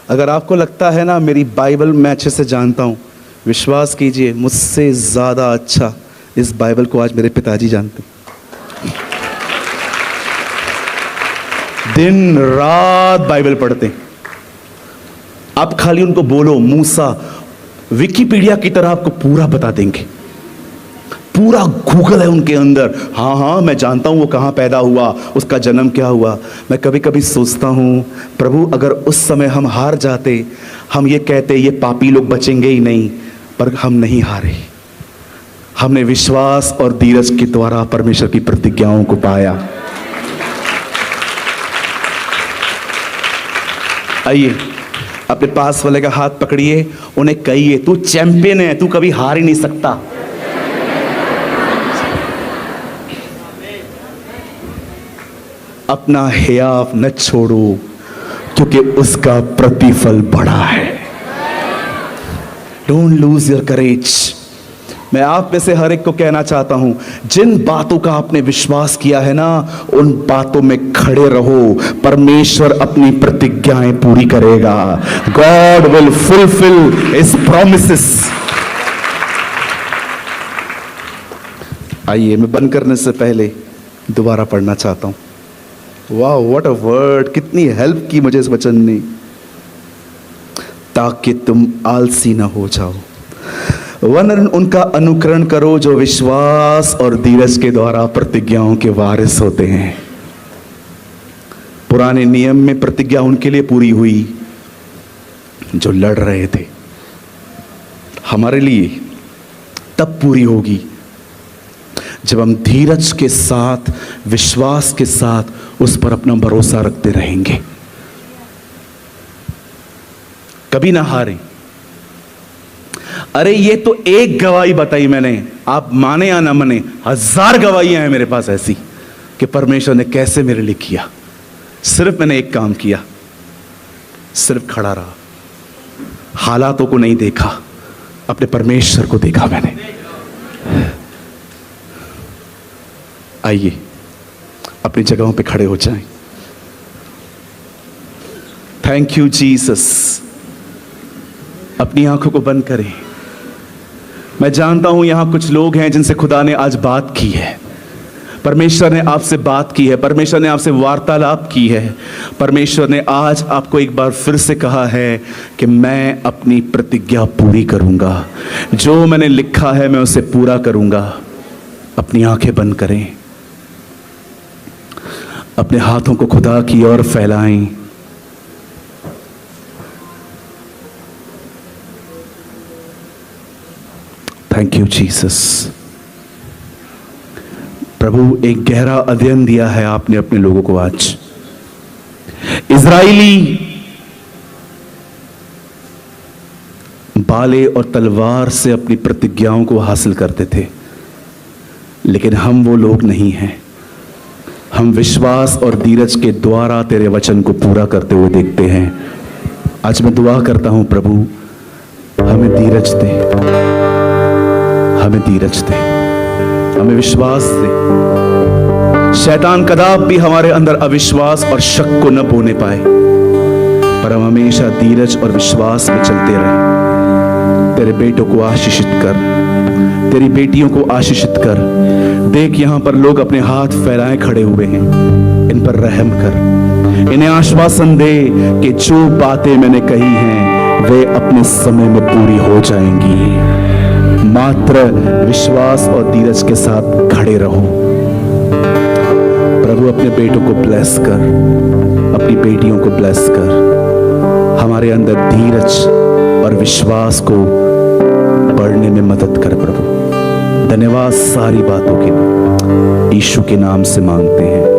अगर आपको लगता है ना मेरी बाइबल मैं अच्छे से जानता हूं, विश्वास कीजिए मुझसे ज्यादा अच्छा इस बाइबल को आज मेरे पिताजी जानते हैं। दिन रात बाइबल पढ़ते हैं। आप खाली उनको बोलो, मूसा विकिपीडिया की तरह आपको पूरा बता देंगे, पूरा गूगल है उनके अंदर। हाँ हाँ मैं जानता हूं वो कहां पैदा हुआ, उसका जन्म क्या हुआ। मैं कभी कभी सोचता हूं, प्रभु अगर उस समय हम हार जाते, हम ये कहते ये पापी लोग बचेंगे ही नहीं, पर हम नहीं हारे। हमने विश्वास और धीरज के द्वारा परमेश्वर की प्रतिज्ञाओं को पाया। आइए अपने पास वाले का हाथ पकड़िए, उन्हें कहिए तू चैंपियन है, तू कभी हार ही नहीं सकता। अपना हियाव न छोड़ो, क्योंकि उसका प्रतिफल बड़ा है। डोंट लूज योर करेज। मैं आप में से हर एक को कहना चाहता हूं, जिन बातों का आपने विश्वास किया है ना, उन बातों में खड़े रहो। परमेश्वर अपनी प्रतिज्ञाएं पूरी करेगा। God will fulfil his promises. आइए मैं बंद करने से पहले दोबारा पढ़ना चाहता हूं। वाह व्हाट अ वर्ड, कितनी हेल्प की मुझे इस वचन ने। ताकि तुम आलसी ना हो जाओ, वरन उनका अनुकरण करो जो विश्वास और धीरज के द्वारा प्रतिज्ञाओं के वारिस होते हैं। पुराने नियम में प्रतिज्ञा उनके लिए पूरी हुई जो लड़ रहे थे, हमारे लिए तब पूरी होगी जब हम धीरज के साथ, विश्वास के साथ उस पर अपना भरोसा रखते रहेंगे। कभी ना हारें। अरे ये तो एक गवाही बताई मैंने, आप माने या ना माने, 1000 गवाहियां हैं मेरे पास ऐसी कि परमेश्वर ने कैसे मेरे लिए किया। सिर्फ मैंने एक काम किया, सिर्फ खड़ा रहा, हालातों को नहीं देखा, अपने परमेश्वर को देखा मैंने। आइए अपनी जगहों पे खड़े हो जाएं। Thank you Jesus. अपनी आंखों को बंद करें। मैं जानता हूं यहां कुछ लोग हैं जिनसे खुदा ने आज बात की है, परमेश्वर ने आपसे बात की है, परमेश्वर ने आपसे वार्तालाप की है। परमेश्वर ने आज आपको एक बार फिर से कहा है कि मैं अपनी प्रतिज्ञा पूरी करूंगा, जो मैंने लिखा है मैं उसे पूरा करूंगा। अपनी आंखें बंद करें, अपने हाथों को खुदा की ओर फैलाएं। Thank you Jesus. प्रभु एक गहरा अध्ययन दिया है आपने अपने लोगों को आज। इजराइली भाले और तलवार से अपनी प्रतिज्ञाओं को हासिल करते थे, लेकिन हम वो लोग नहीं हैं। हम विश्वास और धीरज के द्वारा तेरे वचन को पूरा करते हुए देखते हैं। आज मैं दुआ करता हूं प्रभु, हमें धीरज दे, हमें धीरज दे, हमें विश्वास दे। शैतान कदाप भी हमारे अंदर अविश्वास और शक को न बोने पाए, पर हम हमेशा धीरज और विश्वास में चलते रहें। तेरे बेटों को आशीषित कर, तेरी बेटियों को आशीषित कर। देख यहां पर लोग अपने हाथ फैलाए खड़े हुए हैं, इन पर रहम कर। इन्हें आश्वासन दे कि जो बातें मैंने कही हैं वे अपने समय में पूरी हो जाएंगी। मात्र विश्वास और धीरज के साथ खड़े रहो। प्रभु अपने बेटों को ब्लेस कर, अपनी बेटियों को ब्लेस कर। हमारे अंदर धीरज और विश्वास को बढ़ने में मदद कर प्रभु। धन्यवाद सारी बातों के लिए, यीशु के नाम से मांगते हैं।